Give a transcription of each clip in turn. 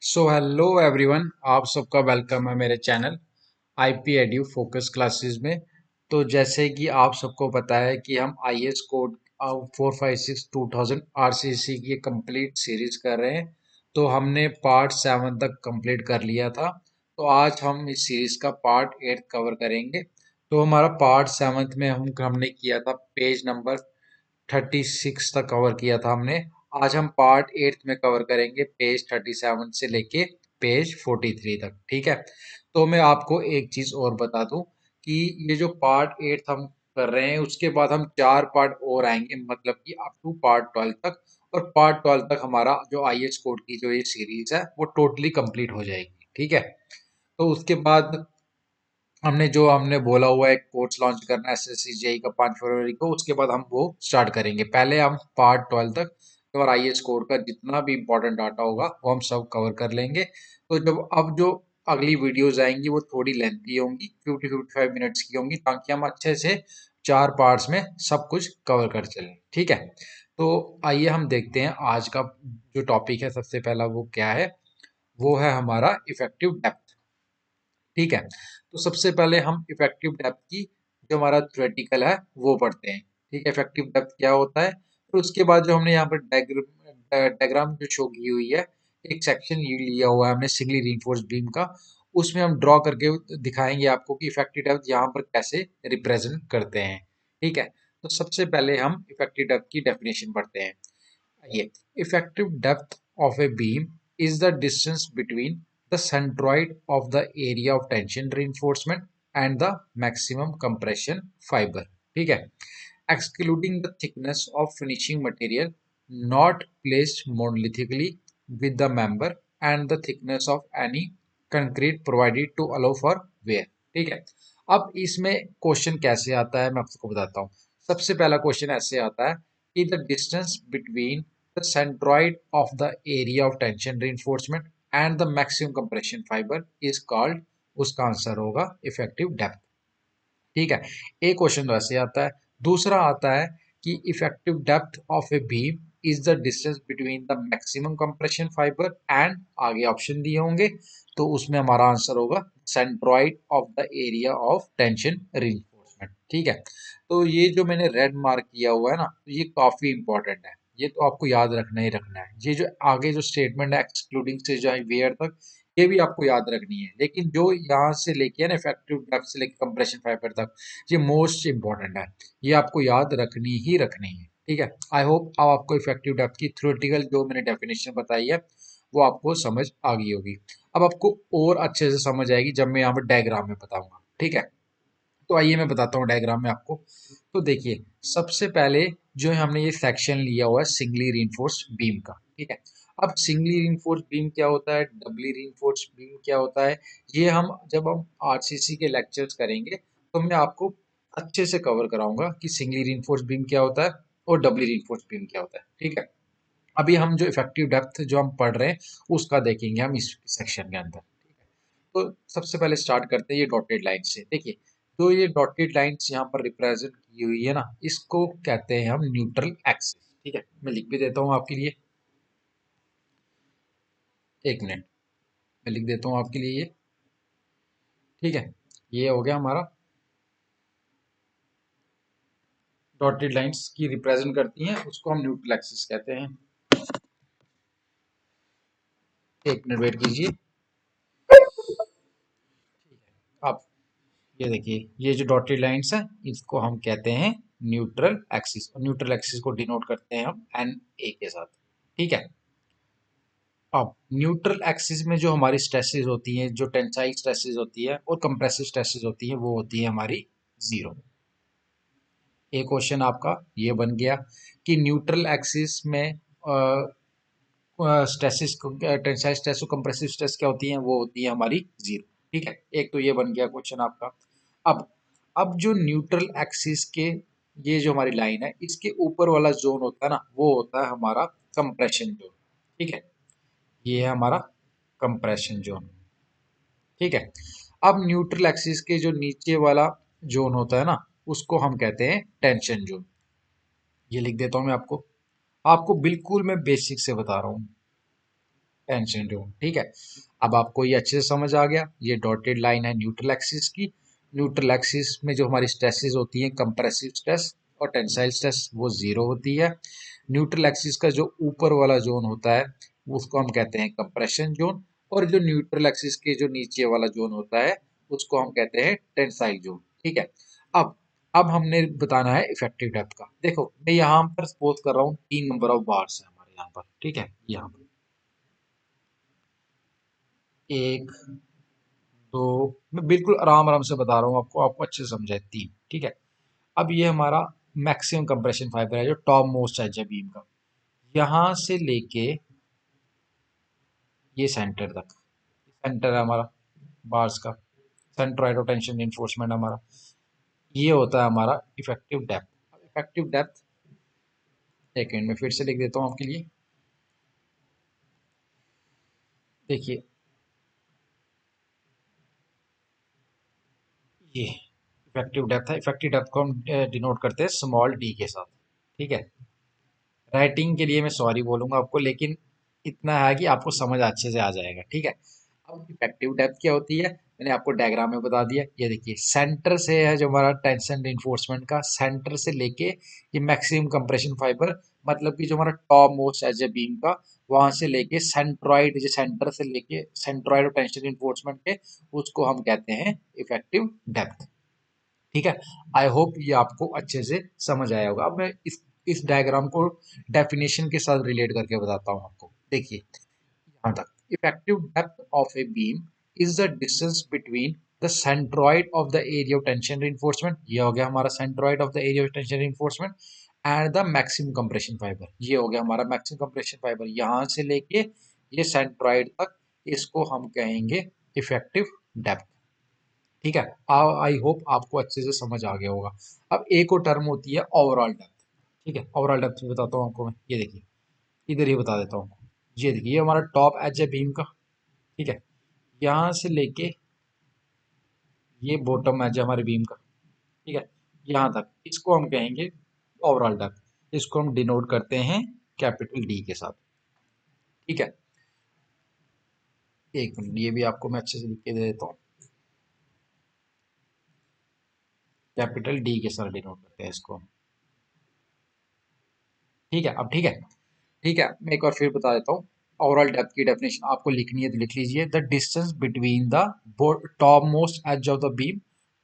So hello everyone, आप सबका welcome है मेरे channel IP edu focus classes में। तो जैसे कि आप सबको पता है कि हम आईएएस कोड 456 आरसीसी की कंप्लीट सीरीज कर रहे हैं। तो हमने पार्ट 7 तक कंप्लीट कर लिया था। तो आज हम इस सीरीज का पार्ट 8 कवर करेंगे। तो हमारा पार्ट 7 में हमने किया था पेज नंबर 36 तक कवर किया था हमने। आज हम पार्ट 8 में कवर करेंगे पेज 37 से लेके पेज 43 तक। ठीक है। तो मैं आपको एक चीज और बता दूं कि ये जो पार्ट 8 हम कर रहे हैं उसके बाद हम 4 पार्ट और आएंगे, मतलब कि अप टू पार्ट 12 तक। और पार्ट 12 तक हमारा जो आईएएस कोड की जो ये सीरीज है वो टोटली कंप्लीट हो जाएगी। ठीक है। तो उसके बाद हमने बोला हुआ है कोर्स लॉन्च करना है एसएससी जेई का 5 फरवरी को। उसके बाद हम वो स्टार्ट करेंगे। पहले हम पार्ट 12 तक और आईएएस कोड का जितना भी इंपॉर्टेंट डाटा होगा वो हम सब कवर कर लेंगे। तो जब अब जो अगली वीडियोस आएंगी वो थोड़ी लेंथी होंगी, 50-55 मिनट्स की होंगी, ताकि हम अच्छे से 4 पार्ट्स में सब कुछ कवर कर चलें। ठीक है। तो आइए हम देखते हैं आज का जो टॉपिक है। सबसे पहला वो क्या है, वो है हमारा इफेक्टिव डेप्थ। ठीक है। तो सबसे पहले हम इफेक्टिव डेप्थ की जो हमारा थ्योरेटिकल है वो पढ़ते हैं। ठीक है, इफेक्टिव डेप्थ क्या होता है। फिर उसके बाद जो हमने यहाँ पर डायग्राम जो शो की हुई है, एक सेक्शन ये लिया हुआ है हमने सिंगली रीइंफोर्स्ड बीम का। उसमें हम ड्रॉ करके दिखाएंगे आपको कि इफेक्टिव डेप्थ यहाँ पर कैसे रिप्रेजेंट करते हैं। ठीक है। तो सबसे पहले हम इफेक्टिव डेप्थ की डेफिनेशन पढ़ते हैं। ये effective depth of a beam is the distance between the centroid of the area of tension reinforcement and the maximum compression fiber. ठीक है। Excluding the thickness of finishing material not placed monolithically with the member and the thickness of any concrete provided to allow for wear. ठीक है। अब इसमें question कैसे आता है मैं आपको बताता हूँ। सबसे पहला क्वेश्चन ऐसे आता है कि the distance between the centroid of the area of tension reinforcement and the maximum compression fiber is called, उसका आंसर होगा इफेक्टिव डेप्थ। ठीक है। एक क्वेश्चन तो ऐसे आता है। दूसरा आता है कि effective depth of a beam is the distance between the maximum compression fibre and, आगे ऑप्शन दिए होंगे, तो उसमें हमारा आंसर होगा centroid of the area of tension reinforcement. ठीक है। तो ये जो मैंने रेड मार्क किया हुआ है ना, तो ये काफी इंपॉर्टेंट है। ये तो आपको याद रखना ही रखना है। ये जो आगे जो स्टेटमेंट है एक्सक्लूडिंग से जो है वेयर तक, ये भी आपको याद रखनी है। लेकिन जो यहाँ से लेके ना इफेक्टिव डेप्थ से लेके कंप्रेशन फाइबर तक, ये मोस्ट इंपॉर्टेंट है। ये आपको याद रखनी ही रखनी है। ठीक है। आई होप अब आपको इफेक्टिव डेप्थ की थ्योरेटिकल जो मैंने डेफिनेशन बताई है वो आपको समझ आ गई होगी। अब आपको और अच्छे से समझ आएगी जब मैं यहाँ पर डायग्राम में बताऊंगा। ठीक है। तो आइए मैं बताता हूँ डायग्राम में आपको। तो देखिए, सबसे पहले जो है हमने ये सेक्शन लिया हुआ है सिंगली रीइंफोर्स्ड बीम का। ठीक है। अब सिंगली रीइंफोर्स्ड बीम क्या होता है, डबली रीइंफोर्स्ड बीम क्या होता है, ये हम जब हम आरसीसी के लेक्चर्स करेंगे तो मैं आपको अच्छे से कवर कराऊंगा कि सिंगली रीइंफोर्स्ड बीम क्या होता है और डबली रीइंफोर्स्ड बीम क्या होता है। ठीक है। अभी हम जो इफेक्टिव डेप्थ जो हम पढ़ रहे हैं उसका देखेंगे हम इस सेक्शन के अंदर। तो सबसे पहले स्टार्ट करते हैं ये डॉटेड लाइन से। देखिए, तो ये डॉटेड लाइंस यहाँ पर रिप्रेजेंट की हुई है ना, इसको कहते हैं हम न्यूट्रल एक्सिस। ठीक है, मैं लिख भी देता हूँ आपके लिए, एक मिनट, मैं लिख देता हूँ आपके लिए ये। ठीक है, ये हो गया हमारा, डॉटेड लाइंस की रिप्रेजेंट करती हैं उसको हम न्यूट्रल एक्सिस कहते हैं। एक मिनट वेट कीजिए। अब ये देखिए, ये जो डॉटेड लाइंस है इसको हम कहते हैं न्यूट्रल एक्सिस, और न्यूट्रल एक्सिस को डिनोट करते हैं हम एन ए के साथ। ठीक है। अब न्यूट्रल एक्सिस में जो हमारी स्ट्रेसेस होती हैं, जो टेंसाइल स्ट्रेसेस होती है और कंप्रेसिव स्ट्रेसेस होती है, वो होती है हमारी जीरो। एक क्वेश्चन आपका ये बन गया कि न्यूट्रल एक्सिस में स्ट्रेसेस, टेंसाइल स्ट्रेस और कंप्रेसिव स्ट्रेस क्या होती हैं, वो होती है हमारी जीरो। ठीक है, एक तो ये बन गया क्वेश्चन आपका। अब अब जो न्यूट्रल एक्सिस के ये जो हमारी लाइन है इसके ऊपर वाला जोन होता है ना, वो होता है हमारा कंप्रेशन जोन। ठीक है, ये है हमारा कंप्रेशन जोन। ठीक है। अब न्यूट्रल एक्सिस के जो नीचे वाला जोन होता है ना, उसको हम कहते हैं टेंशन जोन। ये लिख देता हूं मैं आपको, आपको बिल्कुल मैं बेसिक से बता रहा हूँ। Tension zone. ठीक है, अब आपको ये अच्छे से समझ आ गया। ये डॉटेड लाइन है न्यूट्रल एक्सिस की। न्यूट्रल एक्सिस में जो हमारी स्ट्रेसेस होती हैं, कंप्रेसिव स्ट्रेस और टेंसाइल स्ट्रेस, वो जीरो होती है। न्यूट्रल एक्सिस का जो ऊपर वाला जोन होता है उसको हम कहते हैं कंप्रेशन जोन, और जो न्यूट्रल एक्सिस के जो नीचे वाला जोन होता है उसको हम कहते हैं टेंसाइल जोन। ठीक है, अब अब हमने बताना है इफेक्टिव डेप्थ का। देखो मैं यहाँ पर सपोज कर रहा हूँ 3 नंबर ऑफ बार्स है हमारे यहाँ पर। ठीक है, यहाँ पर 1, 2, मैं बिल्कुल आराम आराम से बता रहा हूँ आपको, आपको अच्छे से समझाए। 3। ठीक है, अब ये हमारा मैक्सिमम कंप्रेशन फाइबर है जो टॉप मोस्ट एज है बीम का, यहाँ से लेके ये सेंटर तक। सेंटर है हमारा बार्स का, सेंट्रोइड ऑफ टेंशन इन्फोर्समेंट हमारा, ये होता है हमारा इफेक्टिव डेप्थ। इफेक्टिव डेप्थ एक मिनट में फिर से लिख देता हूँ आपके लिए। देखिए ये इफेक्टिव डेप्थ है। इफेक्टिव डेप्थ को हम डिनोट करते हैं स्मॉल डी के साथ। ठीक है, राइटिंग के लिए मैं सॉरी बोलूंगा आपको, लेकिन इतना है कि आपको समझ अच्छे से आ जाएगा। ठीक है, अब इफेक्टिव डेप्थ क्या होती है मैंने आपको डायग्राम में बता दिया। ये देखिए सेंटर से है जो हमारा टेंशन रिइंफोर्समेंट का, सेंटर से लेके ये मैक्सिमम कंप्रेशन फाइबर, मतलब कि जो हमारा top most edge a beam का, वहां से लेके सेंट्रॉइड, जो सेंटर से लेके सेंट्रॉइड और टेंशन रिइंफोर्समेंट के, उसको हम कहते हैं इफेक्टिव डेप्थ। ठीक है, आई होप ये आपको अच्छे से समझ आया होगा। अब मैं इस डायग्राम को डेफिनेशन के साथ रिलेट करके बताता हूँ आपको। देखिए यहाँ तक, effective depth of a beam is the distance between the centroid of the area of tension reinforcement, ये हो गया हमारा centroid of the area of tension reinforcement, and the maximum compression fibre, ये हो गया हमारा मैक्सिमम कंप्रेशन फाइबर, यहाँ से लेके ये सेंट्रॉइड तक, इसको हम कहेंगे इफेक्टिव डेप्थ। ठीक है, आई होप आपको अच्छे से समझ आ गया होगा। अब एक और टर्म होती है ओवरऑल डेप्थ। ठीक है, ओवरऑल डेप्थ बताता हूँ आपको मैं। ये देखिए इधर ही बता देता हूँ। ये देखिए ये हमारा टॉप एज है बीम का। ठीक है, यहाँ से लेके ये बॉटम एज है हमारे बीम का। ठीक है, यहाँ तक, इसको हम कहेंगे ओवरऑल डेप्थ। इसको हम डिनोट करते हैं कैपिटल डी के साथ। ठीक है, एक मिनट, ये भी आपको मैं अच्छे से लिख के दे देता हूँ। कैपिटल डी के साथ डिनोट करते हैं इसको। ठीक है, अब ठीक है, ठीक है, मैं एक बार फिर बता देता हूँ। ओवरऑल डेप्थ की डेफिनेशन आपको लिखनी है तो लिख लीजिए। The distance between the top most edge of the beam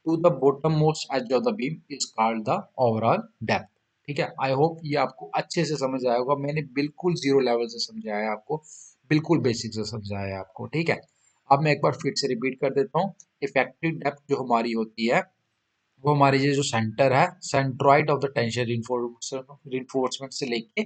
to the bottom most edge of the beam is called the overall depth. ठीक है, आई होप ये आपको अच्छे से समझ आया होगा। मैंने बिल्कुल जीरो लेवल से समझाया है आपको, बिल्कुल बेसिक से समझाया है आपको। ठीक है, अब मैं एक बार फिर से रिपीट कर देता हूँ। इफेक्टिव डेप्थ जो हमारी होती है वो हमारी ये जो सेंटर है, centroid of the tension reinforcement से लेके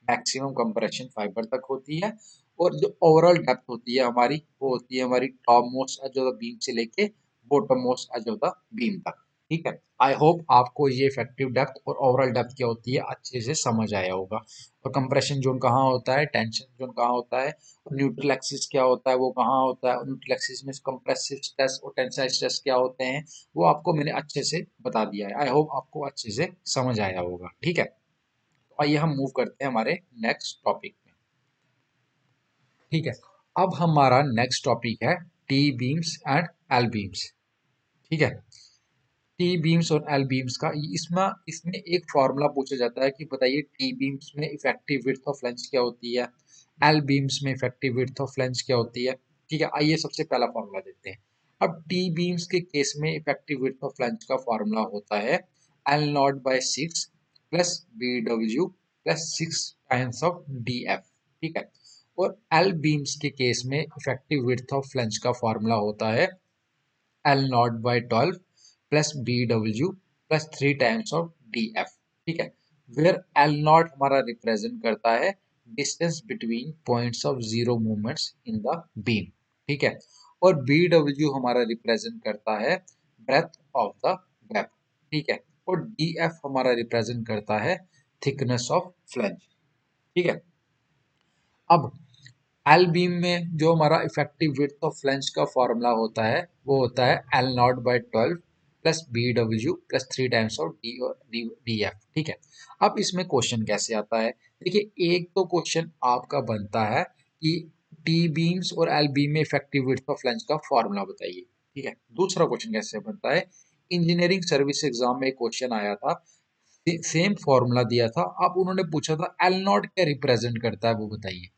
मैक्सिमम कंप्रेशन फाइबर तक होती है। और जो ओवरऑल डेप्थ होती है हमारी, वो होती है हमारी top most edge of the beam से लेके bottom most edge of the beam तक। ठीक है, आई होप आपको ये इफेक्टिव डेप्थ और ओवरऑल डेप्थ क्या होती है अच्छे से समझ आया होगा। और कंप्रेशन जोन कहाँ होता है, टेंशन जोन कहाँ होता है, और न्यूट्रल एक्सिस क्या होता है, वो कहाँ होता है, और न्यूट्रल एक्सिस में कंप्रेसिव स्ट्रेस और टेंसाइल स्ट्रेस क्या होते हैं, वो आपको मैंने अच्छे से बता दिया है। आई होप आपको अच्छे से समझ आया होगा। ठीक है, तो आइए हम मूव करते हैं हमारे नेक्स्ट टॉपिक में। ठीक है, अब हमारा नेक्स्ट टॉपिक है T beams and L beams. ठीक है, टी बीम्स और एल बीम्स का इसमें इसमें एक फॉर्मूला पूछा जाता है कि बताइए टी बीम्स में इफेक्टिव विड्थ ऑफ फ्लैंज क्या होती है, एल बीम्स में इफेक्टिव विड्थ ऑफ फ्लैंज क्या होती है। ठीक है, आइए सबसे पहला फॉर्मूला देखते हैं। अब टी बीम्स के केस में इफेक्टिव विड्थ ऑफ फ्लैंज का फॉर्मूला होता है L naught by 6 plus B W plus 6 times of D F. ठीक है, और एल बीम्स के केस में इफेक्टिव विड्थ ऑफ फ्लैंज का फॉर्मूला होता है L not by 12 plus B W plus 3 times of D F. ठीक है, वेयर एल नॉट हमारा रिप्रेजेंट करता है distance between points of zero movements in the beam. ठीक है, और बी डब्ल्यू हमारा रिप्रेजेंट करता है ब्रेथ ऑफ द गैप। ठीक है, और डी एफ हमारा रिप्रेजेंट करता है थिकनेस ऑफ फ्लैंज। ठीक है, अब एल बीम में जो हमारा इफेक्टिव विड्थ ऑफ फ्लैंज का फॉर्मूला होता है वो होता है L not by 12 plus B W plus 3 times of D F. ठीक है, अब इसमें क्वेश्चन कैसे आता है, देखिए एक तो क्वेश्चन आपका बनता है कि टी बीम्स और एल बीम में इफेक्टिव विड्थ ऑफ फ्लैंज का फॉर्मूला बताइए। ठीक है, दूसरा क्वेश्चन कैसे बनता है, इंजीनियरिंग सर्विस एग्जाम में एक क्वेश्चन आया था, सेम फॉर्मूला दिया था, अब उन्होंने पूछा था एल नॉट क्या रिप्रेजेंट करता है वो बताइए।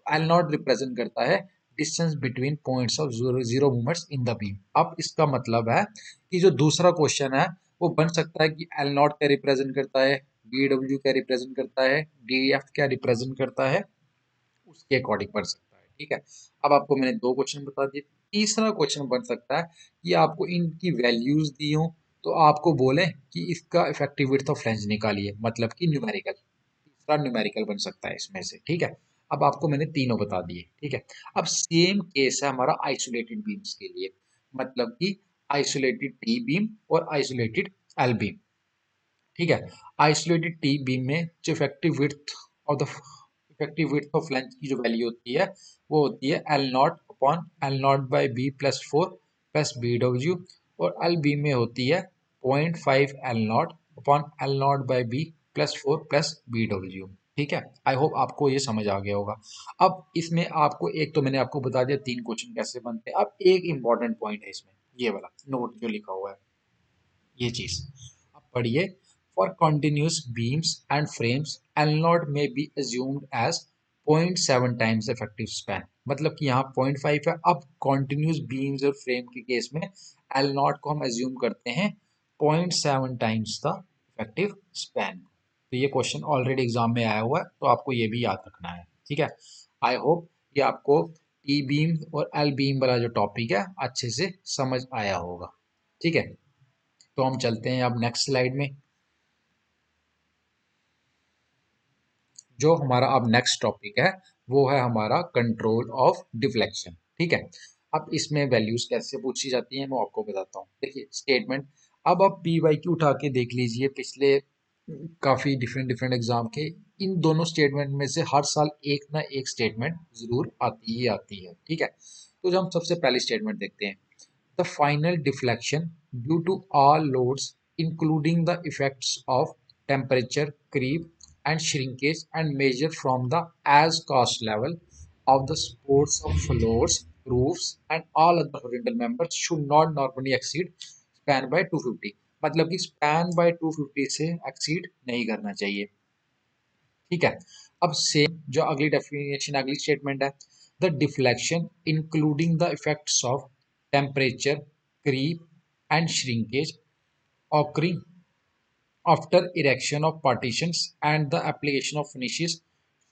एल नॉट रिप्रेजेंट करता है distance between points of zero movements in the beam. अब इसका मतलब है कि जो दूसरा क्वेश्चन है वो बन सकता है कि एल नॉट क्या रिप्रेजेंट करता है, बी डब्ल्यू क्या रिप्रेजेंट करता है, डी एफ क्या रिप्रेजेंट करता है, उसके अकॉर्डिंग बन सकता है। ठीक है, अब आपको मैंने दो क्वेश्चन बता दिए। तीसरा क्वेश्चन बन सकता है कि आपको इनकी वैल्यूज दी हो तो आपको बोले कि इसका इफेक्टिव विड्थ ऑफ फ्लैंज निकालिए, मतलब कि न्यूमेरिकल। तीसरा न्यूमेरिकल बन सकता है इसमें से। ठीक है, अब आपको मैंने तीनों बता दिए। ठीक है, अब सेम केस है हमारा आइसोलेटेड बीम्स के लिए, मतलब कि आइसोलेटेड टी बीम और आइसोलेटेड एल बीम। ठीक है, आइसोलेटेड टी बीम में जो इफेक्टिव विड्थ ऑफ लेंथ की जो वैल्यू होती है वो होती है L not upon L not by B plus four plus B W, और एल बीम में होती है 0.5 L not upon L not by B plus four plus B W. ठीक है, आई होप आपको ये समझ आ गया होगा। अब इसमें आपको एक तो मैंने आपको बता दिया तीन क्वेश्चन कैसे बनते हैं, अब एक इंपॉर्टेंट पॉइंट है इसमें, ये वाला नोट जो लिखा हुआ है ये चीज आप पढ़िए। For continuous beams and frames L naught may be assumed as 0.7 times effective span, मतलब कि यहाँ 0.5 है। अब कॉन्टिन्यूस बीम्स और फ्रेम के केस में एल नॉट को हम अज्यूम करते हैं 0.7 टाइम्स द इफेक्टिव स्पैन। तो ये क्वेश्चन ऑलरेडी एग्जाम में आया हुआ है, तो आपको ये भी याद रखना है। ठीक है, आई होप ये आपको टी बीम और एल बीम वाला जो टॉपिक है अच्छे से समझ आया होगा। ठीक है, तो हम चलते हैं अब नेक्स्ट स्लाइड में। जो हमारा अब नेक्स्ट टॉपिक है वो है हमारा कंट्रोल ऑफ डिफ्लेक्शन। ठीक है, अब इसमें वैल्यूज कैसे पूछी जाती हैं मैं आपको बताता हूँ। देखिए स्टेटमेंट, अब आप पी वाई क्यू उठा के देख लीजिए पिछले काफी डिफरेंट डिफरेंट एग्जाम के, इन दोनों स्टेटमेंट में से हर साल एक ना एक स्टेटमेंट जरूर आती ही आती है। ठीक है, तो जो हम सबसे पहले स्टेटमेंट देखते हैं, the final deflection due to all loads including the effects of temperature, creep and shrinkage and measured from the as cost level of the supports of floors, roofs and all other horizontal members should not normally exceed span by 250, मतलब कि span by 250 से exceed नहीं करना चाहिए। ठीक है, अब same जो अगली डेफिनेशन अगली स्टेटमेंट है, the deflection including the effects of temperature, creep and shrinkage occurring after erection of partitions and the application of finishes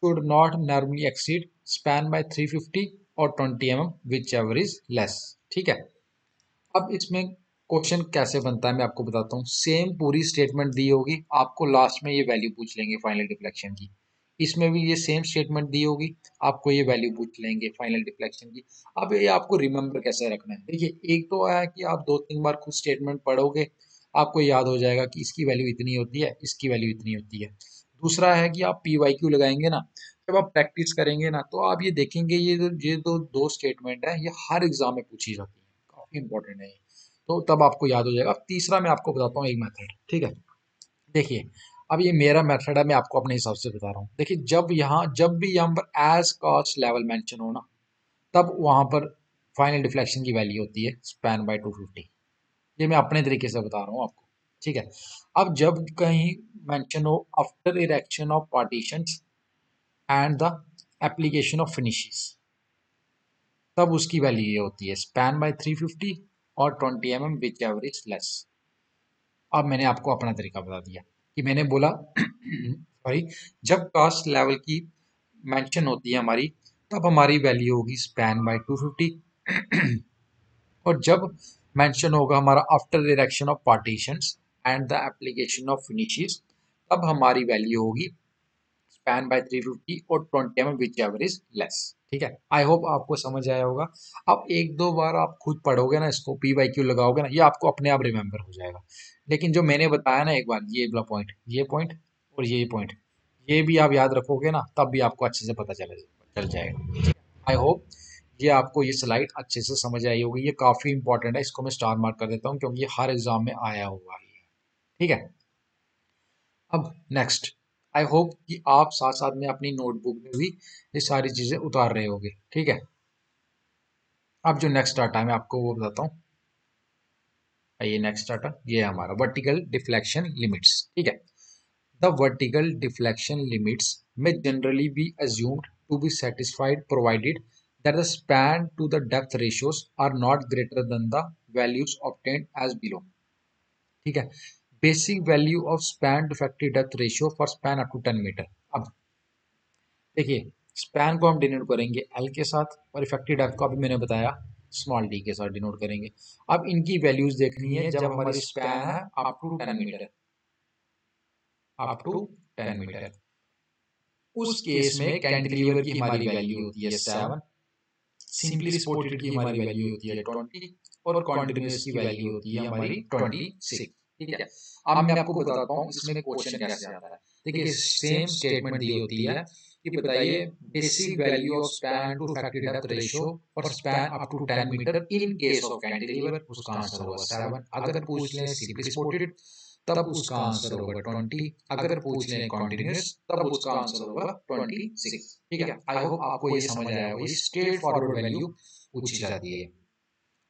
should not normally exceed span by 350 or 20 mm whichever is less। ठीक है, अब इसमें question कैसे बनता है मैं आपको बताता हूँ। सेम पूरी स्टेटमेंट दी होगी, आपको लास्ट में ये वैल्यू पूछ लेंगे फाइनल डिफ्लेक्शन की। इसमें भी ये सेम स्टेटमेंट दी होगी, आपको ये वैल्यू पूछ लेंगे फाइनल डिफ्लेक्शन की। अब ये आपको रिमेंबर कैसे रखना है, देखिए एक तो है कि आप दो तीन बार खुद स्टेटमेंट पढ़ोगे, आपको याद हो जाएगा कि इसकी वैल्यू इतनी होती है, इसकी वैल्यू इतनी होती है। दूसरा है कि आप पी वाई क्यू लगाएंगे ना, जब आप प्रैक्टिस करेंगे ना तो आप ये देखेंगे ये दो स्टेटमेंट है, ये हर एग्जाम में पूछी जाती है, काफी इंपॉर्टेंट है ये। तो तब आपको याद हो जाएगा। अब तीसरा मैं आपको बताता हूँ एक मेथड। ठीक है, देखिए अब ये मेरा मेथड है, मैं आपको अपने हिसाब से बता रहा हूँ। देखिए जब भी यहाँ पर एज कॉस्ट लेवल मेंशन हो ना, तब वहां पर फाइनल डिफ्लेक्शन की वैल्यू होती है स्पैन बाय 250। ये मैं अपने तरीके से बता रहा हूँ आपको। ठीक है, अब जब कहीं मेंशन हो after erection of partitions and the application of finishes, तब उसकी वैल्यू ये होती है स्पैन बाय 350 और 20 mm which ever is less. अब मैंने आपको अपना तरीका बता दिया कि मैंने बोला सॉरी, जब कास्ट लेवल की मेंशन होती है हमारी, तब हमारी वैल्यू होगी स्पैन बाय 250 और जब मेंशन होगा हमारा after erection of partitions and the application of finishes, तब हमारी वैल्यू होगी स्पैन बाय 350 और 20 mm which ever is less. ठीक है, आई होप आपको समझ आया होगा। अब एक दो बार आप खुद पढ़ोगे ना, इसको पी वाई क्यू लगाओगे ना, ये आपको अपने आप रिमेंबर हो जाएगा। लेकिन जो मैंने बताया ना एक बार, ये वाला पॉइंट, ये पॉइंट और ये पॉइंट, ये भी आप याद रखोगे ना, तब भी आपको अच्छे से पता चल जाएगा। आई होप ये आपको ये स्लाइड अच्छे से समझ आई होगी, ये काफी इंपॉर्टेंट है, इसको मैं स्टार मार्क कर देता हूँ क्योंकि ये हर एग्जाम में आया हुआ है। ठीक है, अब नेक्स्ट आई होप कि आप साथ साथ में अपनी नोटबुक में भी ये सारी चीजें उतार रहे होगे। ठीक है, अब जो नेक्स्ट डाटा है मैं आपको वो बताता हूँ। ये नेक्स्ट डाटा ये है हमारा वर्टिकल डिफ्लेक्शन लिमिट्स। ठीक है, the vertical deflection limits may generally be assumed to be satisfied provided that the span to the depth ratios are not greater than the values obtained as below। ठीक है, basic value of span to effective depth ratio for span up to 10 metre. अब देखिए, span को हम denote करेंगे L के साथ और इफेक्टिव डेप्थ को अभी मैंने बताया स्मॉल डी के साथ डिनोट करेंगे। अब इनकी वैल्यूज देखनी है जब हमारी स्पैन है up to 10 metre, up to 10 metre. उस केस में कैंटिलीवर की हमारी वैल्यू होती है 7, सिंपली सपोर्टेड की हमारी वैल्यू होती है 20 और कॉन्टिन्यूस की वैल्यू होती है हमारी 26। ठीक है, अब मैं आपको बताता हूँ इसमें क्वेश्चन कैसे आता है। देखिए, सेम स्टेटमेंट दी होती है कि बताइए basic value of span to factor depth ratio for span up to 10 metre in case of cantilever, उसका आंसर होगा 7। अगर पूछ लें सिंपली सपोर्टेड तब उसका आंसर होगा 20। अगर पूछ लें कॉन्टिन्यूस तब उसका आंसर होगा 26। ठीक है, आई होप आपको ये समझ आया होगा, ये स्ट्रेट फॉरवर्ड वैल्यू पूछी जाती है।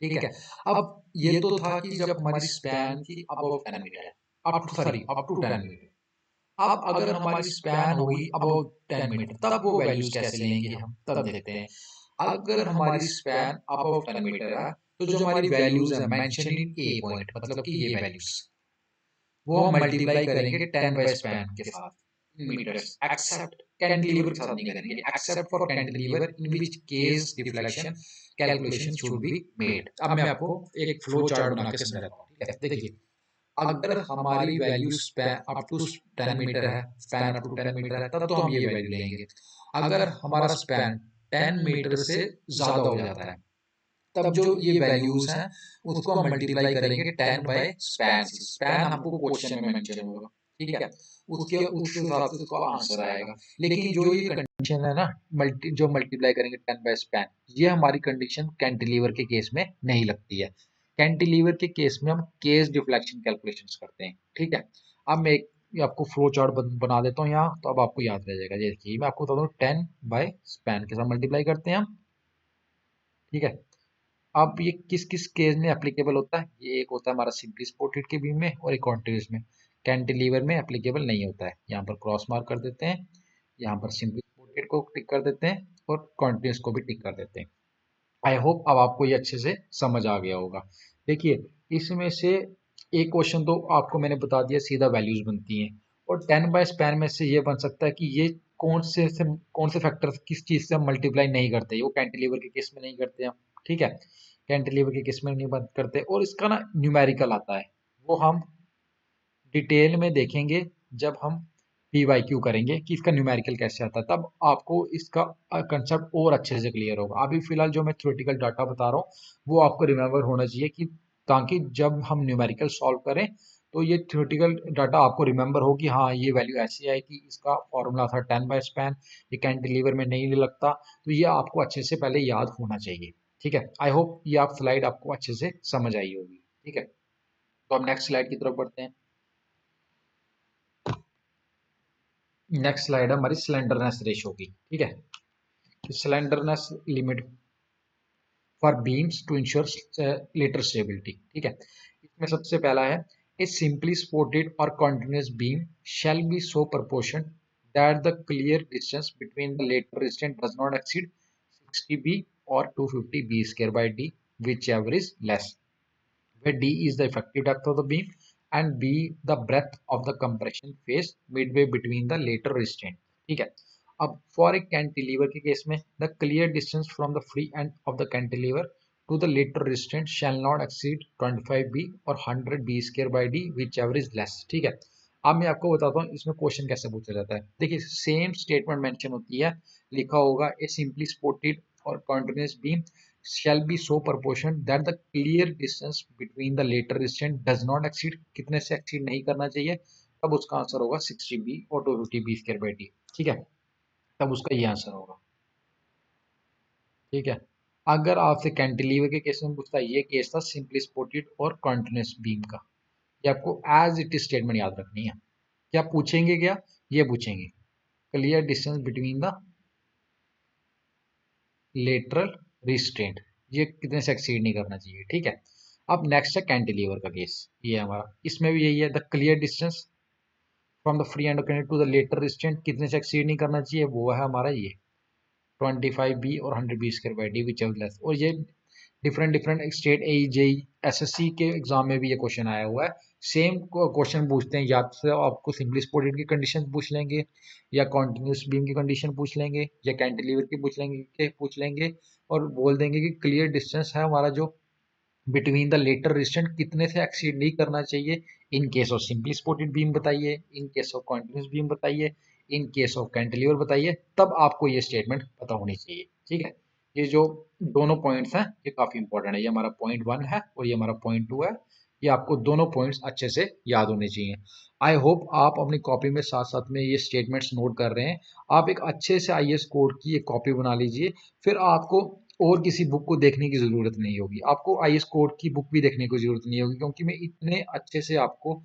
ठीक है, अब ये तो था कि जब हमारी स्पैन की अबव 10 मीटर है, अप टू 10 मीटर। अब अगर हमारी स्पैन होगी अबव 10 मीटर तब वो वैल्यूज कैसे लेंगे हम, तब देखते हैं। अगर हमारी स्पैन अबव 10 मीटर है तो जो हमारी वैल्यूज है मेंशन इन ए पॉइंट, मतलब कि ये वैल्यूज वो हम मल्टीप्लाई करेंगे 10 बाय स्पैन के साथ मीटर्स, एक्सेप्ट कैंटिलीवर के साथ नहीं करेंगे, except for cantilever in which case deflection calculation should be made. अब मैं आपको एक फ्लो चार्ट बना के समझाता हूँ। ठीक है, देखिए, अगर हमारी value span up to 10 metre है, स्पैन अप टू 10 मीटर है, तब तो हम ये वैल्यू लेंगे। अगर हमारा स्पैन 10 मीटर से ज्यादा हो जाता है तब जो ये वैल्यूज हैं उसको हम मल्टीप्लाई करेंगे 10 बाय स्पैन से। स्पैन हमको क्वेश्चन में मेंशन होगा। ठीक है, उसके हिसाब से उसका आंसर आएगा। लेकिन जो ये कंडीशन है ना, जो मल्टीप्लाई करेंगे 10 बाय स्पैन, ये हमारी कंडीशन कैंटिलीवर के केस में नहीं लगती है। कैंटिलीवर के केस में हम केस डिफ्लेक्शन कैलकुलेशंस करते हैं। ठीक है, अब मैं ये आपको फ्लो चार्ट बना देता हूँ यहाँ, तो अब आपको याद रह जाएगा। देखिए, मैं आपको बताता हूँ 10 बाय स्पैन के साथ मल्टीप्लाई करते हैं हम। ठीक है, अब ये किस किस केस में एप्लीकेबल होता है, ये एक होता है हमारा सिंपली सपोर्टेड के बीम में और एक कॉन्टिन्यूस में। कैंटिलीवर में एप्लीकेबल नहीं होता है। यहाँ पर क्रॉस मार्क कर देते हैं, यहाँ पर सिंपली सपोर्टेड को टिक कर देते हैं और कॉन्टिन्यूस को भी टिक कर देते हैं। आई होप अब आपको ये अच्छे से समझ आ गया होगा। देखिए, इसमें से एक क्वेश्चन तो आपको मैंने बता दिया सीधा वैल्यूज बनती हैं, और 10 बाय स्पैन में से ये बन सकता है कि ये कौन से फैक्टर किस चीज से हम मल्टीप्लाई नहीं करते, वो कैंटिलीवर के केस में नहीं करते हम। ठीक है, कैंटिलीवर के केस में नहीं बंद करते, और इसका ना न्यूमेरिकल आता है, वो हम डिटेल में देखेंगे जब हम PYQ करेंगे कि इसका न्यूमेरिकल कैसे आता है, तब आपको इसका कंसेप्ट और अच्छे से क्लियर होगा। अभी फिलहाल जो मैं थ्योरेटिकल डाटा बता रहा हूँ वो आपको रिमेम्बर होना चाहिए, कि ताकि जब हम न्यूमेरिकल सॉल्व करें तो ये थ्योरेटिकल डाटा आपको रिमेम्बर हो कि हाँ ये वैल्यू ऐसी है, कि इसका फॉर्मूला था 10 बाय स्पैन, ये कैंटिलीवर में नहीं लगता, तो ये आपको अच्छे से पहले याद होना चाहिए। ठीक है, आई होप ये आप स्लाइड आपको अच्छे से समझ आई होगी। ठीक है, तो हम नेक्स्ट स्लाइड की तरफ बढ़ते हैं। नेक्स्ट स्लाइड है हमारी स्लेंडरनेस रेशियो की। ठीक है, slenderness limit for beams to ensure lateral stability. ठीक है, इसमें सबसे पहला है ए सिंपली सपोर्टेड और continuous beam shall be so proportion that the clear distance between the lateral resistance does not exceed 60 b or 250 b square by d, whichever is less, where D is the effective depth of the beam and B the breadth of the compression phase midway between the lateral restraint। ठीक है, अब for a cantilever के case में the clear distance from the free end of the cantilever to the lateral restraint shall not exceed 25 B और 100 B square by D whichever is less. ठीक है, अब मैं आपको बताता हूँ इसमें क्वेश्चन कैसे पूछा जाता है। देखिए, सेम स्टेटमेंट मेंशन होती है, लिखा होगा ए सिंपली सपोर्टेड और continuous beam shall be so proportioned that the clear distance between the lateral resistance does not exceed, कितने से exceed नहीं करना चाहिए, तब उसका आंसर होगा 60b और 250b स्क्वायर बाई डी। ठीक है, तब उसका ये आंसर होगा। ठीक है, अगर आपसे कैंटिलीवर के केस में पूछता है, ये केस था सिंपली सपोर्टेड और कॉन्टिन्यूअस बीम का, ये आपको एज इट इज स्टेटमेंट याद रखनी है। क्या पूछेंगे क्या, ये पूछेंगे। Clear distance between the lateral restraint, ये कितने से एक्सीड नहीं करना चाहिए, ठीक है। अब नेक्स्ट है कैंटिलीवर का केस, ये हमारा, इसमें भी यही है, the clear distance from the free end to the lateral restraint कितने से एक्सीड नहीं करना चाहिए, वो है हमारा ये 25 बी और 100 B square by D which less. और ये different different state A JE SSC के एग्जाम में भी ये क्वेश्चन आया हुआ है। सेम क्वेश्चन पूछते हैं, या तो आपको सिंपली स्पोर्टेड की कंडीशन पूछ लेंगे, या कॉन्टिन्यूस बीम की कंडीशन पूछ लेंगे, या कैंटिलीवर की पूछ लेंगे और बोल देंगे कि क्लियर डिस्टेंस है हमारा जो बिटवीन द लेटर डिस्टेंस कितने से एक्सीड नहीं करना चाहिए। In case of simply supported beam बताइए, in case of continuous beam बताइए, इन केस ऑफ कैंटिलीवर बताइए, तब आपको ये स्टेटमेंट पता होनी चाहिए, ठीक है। ये जो दोनों पॉइंट्स हैं ये काफी इंपॉर्टेंट है, ये हमारा पॉइंट 1 है और ये हमारा पॉइंट 2 है। ये आपको दोनों पॉइंट्स अच्छे से याद होने चाहिए। आई होप आप अपनी कॉपी में साथ साथ में ये स्टेटमेंट्स नोट कर रहे हैं। आप एक अच्छे से आईएएस कोड की एक कॉपी बना लीजिए, फिर आपको और किसी बुक को देखने की ज़रूरत नहीं होगी, आपको आईएएस कोड की बुक भी देखने की ज़रूरत नहीं होगी, क्योंकि मैं इतने अच्छे से आपको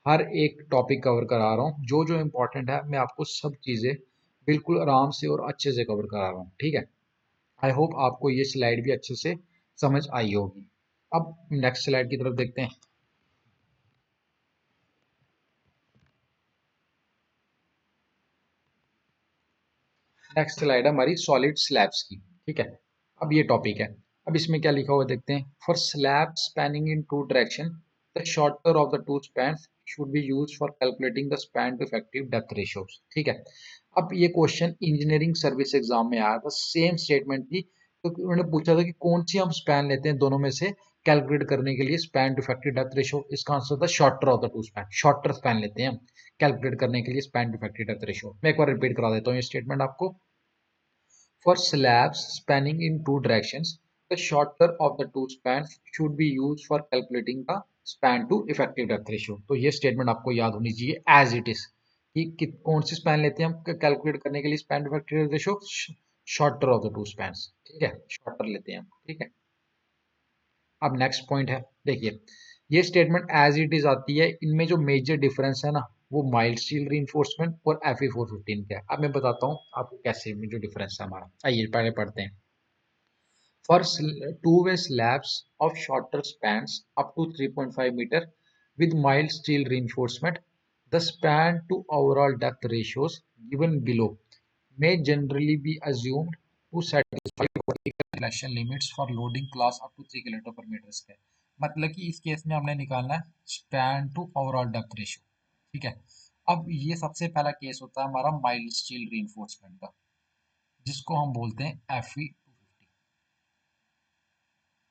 हर एक टॉपिक कवर करा रहा हूँ, जो जो इम्पोर्टेंट है मैं आपको सब चीज़ें बिल्कुल आराम से और अच्छे से कवर करा रहा हूँ, ठीक है। आई होप आपको ये स्लाइड भी अच्छे से समझ आई होगी। अब नेक्स्ट स्लाइड की तरफ देखते हैं। नेक्स्ट स्लाइड है हमारी सॉलिड स्लैब्स की, ठीक है। अब ये टॉपिक है, अब इसमें क्या लिखा हुआ देखते हैं। For slab spanning in two direction the shorter of the two spans should be used for calculating the span to effective depth ratios, ठीक है। अब ये क्वेश्चन इंजीनियरिंग सर्विस एग्जाम में आया था, सेम स्टेटमेंट थी, तो उन्होंने पूछा था कि कौन सी हम स्पैन लेते हैं दोनों में से कैलकुलेट करने के लिए span to effective depth ratio. इसका आंसर था shorter of the two span, shorter span लेते हैं हम कैलकुलेट करने के लिए span to effective depth ratio. मैं एक बार रिपीट करा देता हूँ ये स्टेटमेंट आपको। For slabs spanning in two directions, the shorter of the two spans should be used for calculating the span to effective depth ratio। तो ये स्टेटमेंट आपको याद होनी चाहिए एज इट इज, कि कौन सी स्पैन लेते हैं हम कैलकुलेट करने के लिए span to effective depth ratio, shorter of the two spans, ठीक है, शॉर्टर लेते हैं हम, ठीक है। अब नेक्स्ट पॉइंट है, देखिए ये स्टेटमेंट एज इट इज आती है, इनमें जो मेजर डिफरेंस है ना वो माइल्ड स्टील रीइंफोर्समेंट और Fe415 का है। अब मैं बताता हूँ आपको कैसे में जो डिफरेंस है हमारा, आइए पहले पढ़ते हैं। For two-way slabs of shorter spans up to 3.5 meter with mild steel reinforcement, the span to overall depth ratios given below may generally be assumed to satisfy vertical election limits for loading class up to 3 kN per meter square। मतलब कि इस case में हमने निकालना है span to overall depth ratio, ठीक है। अब ये सबसे पहला केस होता है हमारा माइल्ड स्टील रीइंफोर्समेंट का, जिसको हम बोलते हैं Fe।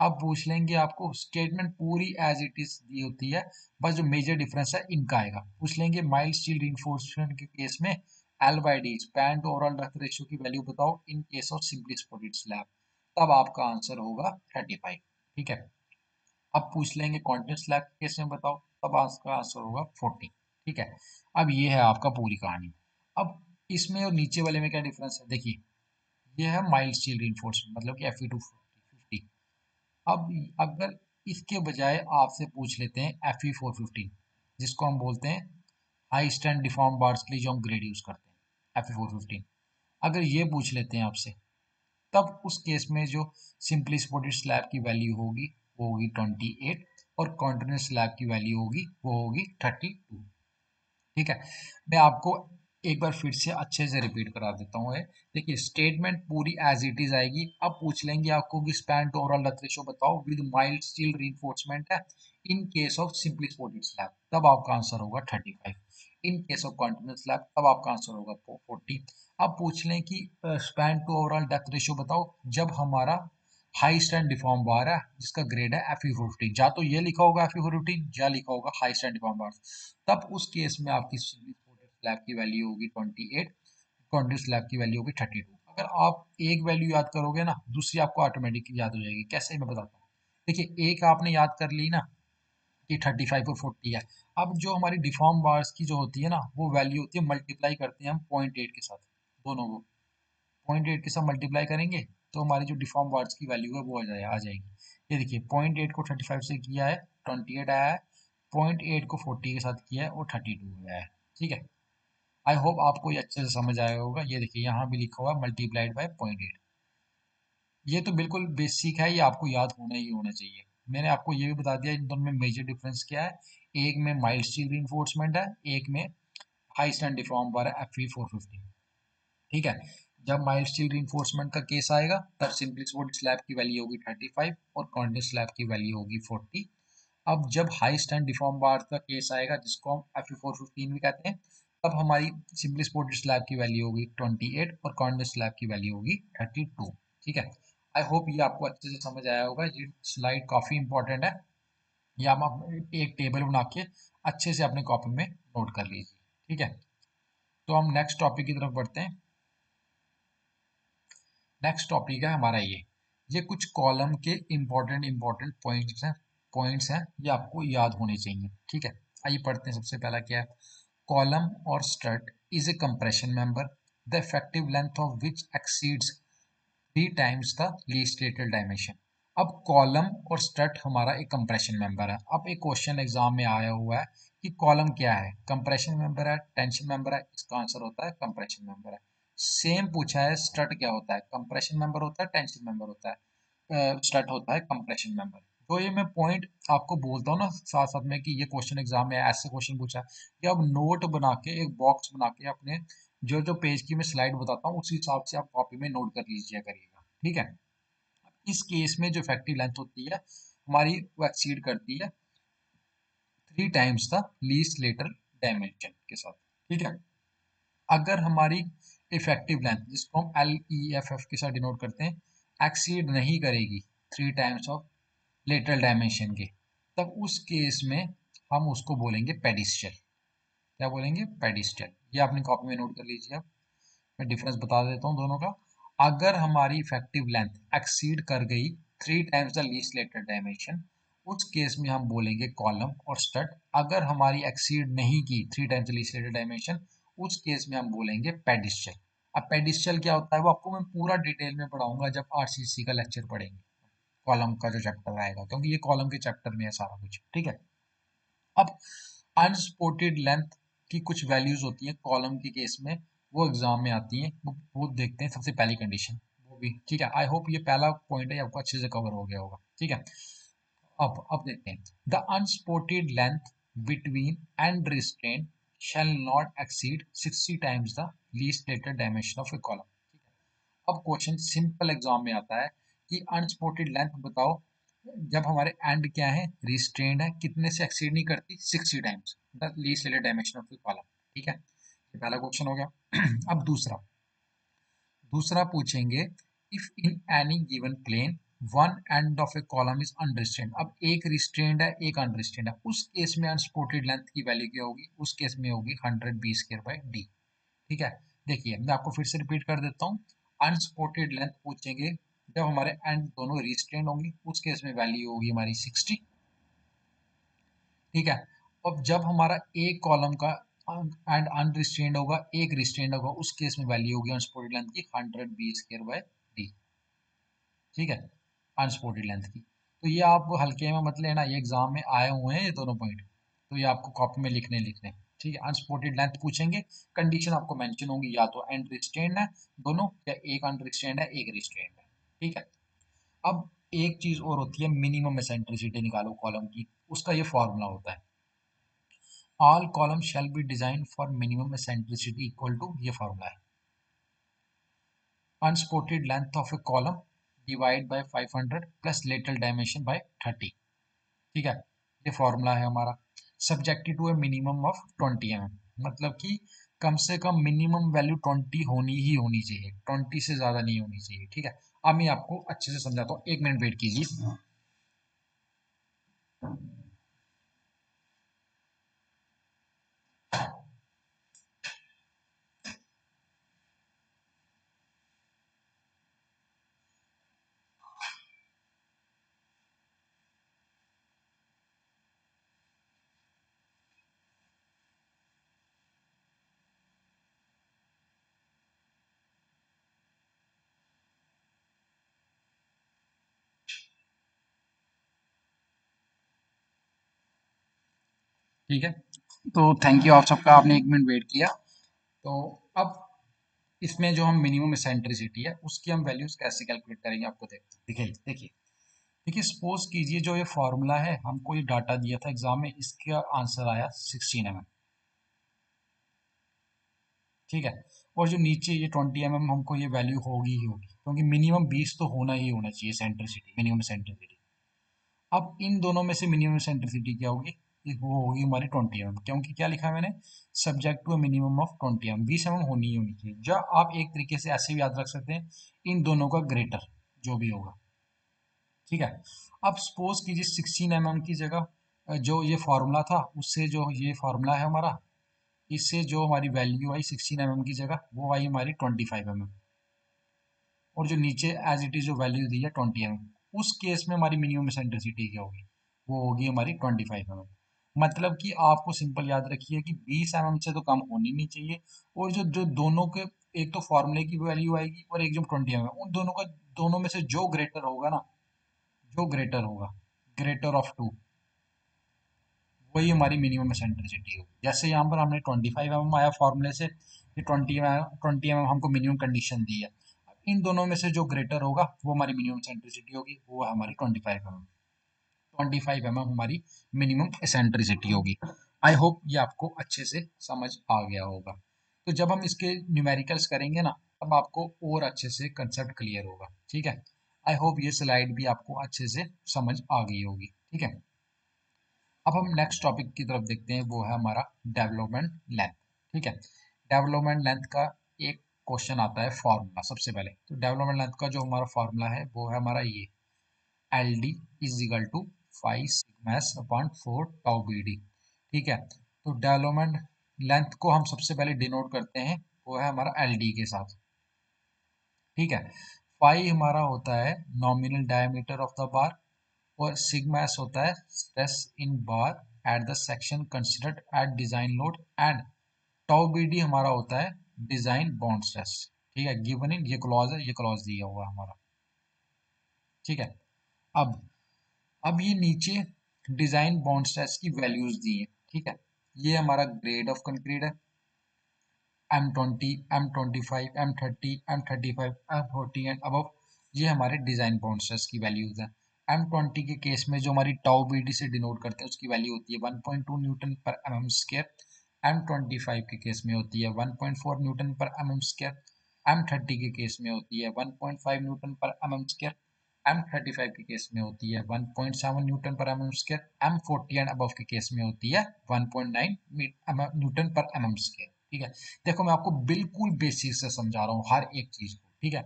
अब पूछ लेंगे, आपको स्टेटमेंट पूरी एज इट इज दी होती है, बस जो मेजर डिफरेंस है इनका आएगा। पूछ लेंगे माइल्ड स्टील रिइंफोर्समेंट के केस में L by D span to overall depth ratio की वैल्यू बताओ in case of simply supported slab, तब आपका आंसर होगा 35, ठीक है। अब पूछ लेंगे कॉन्टिन्यूस स्लैब के केस में बताओ, तब आपका आंसर होगा 40, ठीक है। अब ये है आपका पूरी कहानी। अब इसमें और नीचे वाले में क्या डिफरेंस है, देखिए ये है माइल्ड स्टील रिइंफोर्समेंट मतलब कि Fe250। अब अगर इसके बजाय आपसे पूछ लेते हैं Fe415, जिसको हम बोलते हैं हाई स्टैंड डिफॉर्म बार्स के लिए जो हम ग्रेड यूज करते हैं Fe415, अगर ये पूछ लेते हैं आपसे, तब उस केस में जो सिंपली सपोर्टेड स्लैब की वैल्यू होगी वो होगी 28 और कॉन्टिन्यूस स्लैब की वैल्यू होगी वो होगी 32, ठीक है। मैं आपको एक बार फिर से अच्छे से रिपीट करा देता हूँ। देखिए स्टेटमेंट पूरी एज इट इज आएगी। अब पूछ लेंगे आपको कि span to overall depth ratio बताओ विद माइल्ड स्टील रीइंफोर्समेंट है in case of simply supported slab, तब आपका आंसर होगा 35। In case of continuous slab तब आपका आंसर होगा 40। अब पूछ लें कि span to overall depth ratio बताओ जब हमारा हाई स्टैंड डिफॉर्म बार है जिसका ग्रेड है Fe415, या तो ये लिखा होगा Fe415 या लिखा होगा हाई स्टैंड डिफॉर्म बार, तब उस केस में आपकी स्लैब की वैल्यू होगी 28, कॉन्टिन्यूस स्लैब की वैल्यू होगी 32। अगर आप एक वैल्यू याद करोगे ना दूसरी आपको ऑटोमेटिकली याद हो जाएगी। कैसे, मैं बताता हूँ। देखिए एक आपने याद कर ली ना कि 35 और 40 है। अब जो हमारी डिफॉर्म बार्स की जो होती है ना वो वैल्यू होती है, मल्टीप्लाई करते हैं हम 0.8 के साथ, दोनों को 0.8 के साथ मल्टीप्लाई करेंगे तो हमारी जो डिफॉर्म बार्स की वैल्यू है वो आ जाएगी। ये देखिए 0.8 को 35 से किया है 28 आया है, 0.8 को 40 के साथ किया है और 32 आया है, ठीक है। आई होप आपको ये अच्छे से समझ आया होगा। ये देखिए यहाँ भी लिखा हुआ है मल्टीप्लाइड बाय 0.8। ये तो बिल्कुल बेसिक है, ये आपको याद होना ही होना चाहिए। मैंने आपको ये भी बता दिया इन दोनों में मेजर डिफरेंस क्या है। एक में माइल्ड स्टील रीइंफोर्समेंट है, एक में हाई स्ट्रेंथ डिफॉर्म बार है FE450। ठीक है। जब माइल्ड स्टील रीइंफोर्समेंट का केस आएगा तब सिंपली सपोर्टेड स्लैब की वैल्यू होगी 35 और कॉन्क्रीट स्लैब की वैल्यू होगी 40। अब जब हाई स्ट्रेंथ डिफॉर्म बार का केस आएगा जिसको हम FE415 भी कहते हैं, तब हमारी सिंपली सपोर्टेड स्लैब की वैल्यू होगी 28 और कॉन्क्रीट स्लैब की वैल्यू होगी 32। ठीक है। आई होप ये आपको अच्छे से समझ आया होगा। ये स्लाइड काफी इंपॉर्टेंट है। या आप एक टेबल बना के अच्छे से अपने कॉपी में नोट कर लीजिए। ठीक है। तो हम नेक्स्ट टॉपिक की तरफ बढ़ते हैं। नेक्स्ट टॉपिक है हमारा ये कुछ कॉलम के इंपॉर्टेंट पॉइंट्स हैं ये आपको याद होने चाहिए। ठीक है। आइए पढ़ते हैं। सबसे पहला क्या है। कॉलम और strut is a compression member the effective length of which exceeds 3 times the least lateral dimension. अब कॉलम और स्ट्रट हमारा एक कंप्रेशन मेंबर है। अब एक क्वेश्चन एग्जाम में आया हुआ है कि कॉलम क्या है, कंप्रेशन मेंबर है, टेंशन मेंबर है। इसका आंसर होता है कंप्रेशन मेंबर है। सेम पूछा है स्ट्रट क्या होता है, कंप्रेशन मेंबर होता है, टेंशन मेंबर होता है, स्ट्रट होता है कंप्रेशन मेंबर। तो ये मैं पॉइंट आपको बोलता हूँ ना साथ साथ में कि ये क्वेश्चन एग्जाम में ऐसे क्वेश्चन पूछा है कि आप नोट बना के एक बॉक्स बना के अपने जो जो पेज की मैं स्लाइड बताता हूँ उसी हिसाब से आप कॉपी में नोट कर लीजिए करिएगा। ठीक है। इस केस में जो इफेक्टिव लेंथ होती है हमारी वो एक्सीड करती है 3 times the least lateral dimension के साथ। ठीक है। अगर हमारी इफेक्टिव लेंथ जिसको हम LEFF के साथ डिनोट करते हैं एक्सीड नहीं करेगी 3 times ऑफ लेटरल डायमेंशन के, तब उस केस में हम उसको बोलेंगे पेडिस्टल। क्या बोलेंगे, पेडिस्टल। ये आपने कॉपी में नोट कर लीजिए। अब मैं डिफरेंस बता देता हूँ दोनों का। अगर हमारी इफेक्टिव लेंथ एक्सीड कर गई 3 times the least lateral dimension, उस केस में हम बोलेंगे कॉलम और स्टड। अगर हमारी एक्सीड नहीं की 3 times the least lateral dimension, उस केस में हम बोलेंगे पेडिस्टल। अब पेडिस्टल क्या होता है वो आपको मैं पूरा डिटेल में पढ़ाऊंगा जब RCC का लेक्चर पढ़ेंगे, कॉलम का जो चैप्टर आएगा, क्योंकि ये कॉलम के चैप्टर में है सारा कुछ। ठीक है। अब अनसपोर्टेड लेंथ की कुछ वैल्यूज होती हैं कॉलम के केस में, वो एग्जाम में आती हैं। वो देखते हैं सबसे पहली कंडीशन वो भी। ठीक है। आई होप ये पहला पॉइंट है आपको अच्छे से कवर हो गया होगा। ठीक है। अब देखते हैं। The unsupported length between and restraint shall not exceed 60 times the least lateral dimension of a column। अब क्वेश्चन सिंपल एग्जाम में आता है कि अनसपोर्टेड लेंथ बताओ जब हमारे एंड क्या है, रिस्ट्रेंड है, कितने से एक्सीड नहीं करती, 60 times the least lateral dimension of the column. ठीक है। ये पहला क्वेश्चन हो गया। अब दूसरा दूसरा पूछेंगे if in any given plane one end of a column is unrestrained. अब एक रिस्ट्रेंड है एक अनरिस्ट्रेंड है, उस केस में अनसपोर्टेड लेंथ की वैल्यू क्या होगी, उस केस में होगी 100 b² बाई d। ठीक है। देखिए मैं आपको फिर से रिपीट कर देता हूँ। अनसपोर्टेड लेंथ पूछेंगे जब हमारे एंड दोनों रिस्ट्रेंड होंगी, उस केस में वैल्यू होगी हमारी 60। ठीक है। अब जब हमारा एक कॉलम का एंड अनरिस्ट्रेंड होगा एक रिस्ट्रेंड होगा, उस केस में वैल्यू होगी अनसपोर्टेड लेंथ की 100 b² बाई d। ठीक है। अनसपोर्टेड लेंथ की। तो ये आप हल्के में मत लेना, ये एग्जाम में आए हुए हैं ये दोनों पॉइंट। तो ये आपको कॉपी में लिखने। ठीक है। अनसपोर्टेड लेंथ पूछेंगे, कंडीशन आपको मेंशन होगी या तो एंड रिस्ट्रेंड है दोनों, या एक अनरिस्ट्रेंड है एक रिस्ट्रेंड है। ठीक है। अब एक चीज और होती है मिनिमम एसेंट्रिसिटी निकालो कॉलम की, उसका ये फॉर्मूला होता है all column shall be design for minimum eccentricity equal to, ये फॉर्मूला है unsupported length of a column divide by 500 plus lateral dimension by 30। ठीक है। ये फॉर्मूला है हमारा subjected to a minimum of 20 mm, मतलब कि कम से कम मिनिमम वैल्यू 20 होनी ही होनी चाहिए, 20 से ज्यादा नहीं होनी चाहिए। ठीक है। अब मैं आपको अच्छे से समझाता हूँ, 1 मिनट वेट कीजिए। ठीक है। तो थैंक यू आप सबका, आपने 1 मिनट वेट किया। तो अब इसमें जो हम मिनिमम एसेंट्रिसिटी है उसकी हम वैल्यूज कैसे कैलकुलेट करेंगे आपको देखते हैं। देखिए देखिए देखिए सपोज कीजिए जो ये फॉर्मूला है हमको ये डाटा दिया था एग्जाम में, इसका आंसर आया 16 mm। ठीक है। और जो नीचे ये 20 mm हमको ये वैल्यू होगी ही होगी, क्योंकि मिनिमम 20 तो होना ही होना चाहिए सेंट्रिसिटी, मिनिमम सेंट्रिसिटी। अब इन दोनों में से मिनिमम सेंट्रिसिटी क्या होगी? वो होगी हमारी 20 mm, क्योंकि क्या लिखा है मैंने, subject to minimum of 20 mm, 20 mm होनी ही होनी चाहिए। या आप एक तरीके से ऐसे भी याद रख सकते हैं, इन दोनों का ग्रेटर जो भी होगा। ठीक है। अब सपोज कीजिए 16 mm की जगह जो ये फार्मूला था उससे जो ये फार्मूला है हमारा, इससे जो हमारी वैल्यू आई 16 mm की जगह वो आई हमारी 25 mm। और जो नीचे एज इट इज जो वैल्यू दी है 20 mm, उस केस में हमारी मिनिमम सेंट्रिसिटी क्या होगी? वो होगी हमारी 25 mm। मतलब कि आपको सिंपल याद रखिए कि 20 mm से तो कम होनी नहीं चाहिए। और जो जो दोनों के, एक तो फॉर्मूले की वैल्यू आएगी और एक जो 20 mm, उन दोनों का, दोनों में से जो ग्रेटर होगा ना, जो ग्रेटर होगा, ग्रेटर ऑफ टू, वही हमारी मिनिमम एसेंट्रिसिटी होगी। जैसे यहाँ पर हमने 25 mm आया फॉर्मूले से, ये 20 mm हमको मिनिमम कंडीशन दी है। अब इन दोनों में से जो ग्रेटर होगा वो हमारी मिनिमम एसेंट्रिसिटी होगी, वो है हमारी 25 mm। 25 mm हमारी मिनिमम एसेंट्रिसिटी होगी। आई होप ये आपको अच्छे से समझ आ गया होगा। तो जब हम इसके न्यूमेरिकल्स करेंगे ना, तब आपको और अच्छे से कंसेप्ट क्लियर होगा। ठीक है। आई होप ये स्लाइड भी आपको अच्छे से समझ आ गई होगी। ठीक है। अब हम नेक्स्ट टॉपिक की तरफ देखते हैं, वो है हमारा डेवलपमेंट लेंथ। ठीक है। डेवलपमेंट लेंथ का एक क्वेश्चन आता है फॉर्मूला सबसे पहले। तो डेवलपमेंट लेंथ का जो हमारा फॉर्मूला है वो है हमारा ये, L D is equal to 5 sigma s/4 tau B D. ठीक है। तो डेवलपमेंट लेंथ को हम सबसे पहले डिनोट करते हैं, वो है हमारा एल डी के साथ। ठीक है। फाई हमारा होता है nominal diameter of the bar, और सिग्मा एस होता है stress in bar at the section considered at design load, and tau B D हमारा होता है डिजाइन बॉन्ड स्ट्रेस। ठीक है। गिवन इन, ये क्लॉज है, ये क्लॉज दिया हुआ है हमारा। ठीक है। अब अब ये नीचे डिजाइन बॉन्ड स्ट्रेस की वैल्यूज दी है। ठीक है। ये हमारा ग्रेड ऑफ कंक्रीट है, M20, M25, M30, M35, M40 and above. ये हमारे डिजाइन बॉन्ड स्ट्रेस की वैल्यूज हैं। M20 के केस में जो हमारी टाउ बी डी से डिनोट करते हैं उसकी वैल्यू होती है 1.2 न्यूटन पर mm स्क्वायर। M25 के केस में होती है 1.4 न्यूटन पर mm स्क्वायर। M30 के केस में होती है 1.5 न्यूटन पर mm स्क्वायर। M35 के केस में होती है 1.7 न्यूटन पर mm square. M40 and above के केस में होती है 1.9 न्यूटन पर mm स्क्वायर। ठीक है। देखो मैं आपको बिल्कुल बेसिक से समझा रहा हूँ हर एक चीज को। ठीक है।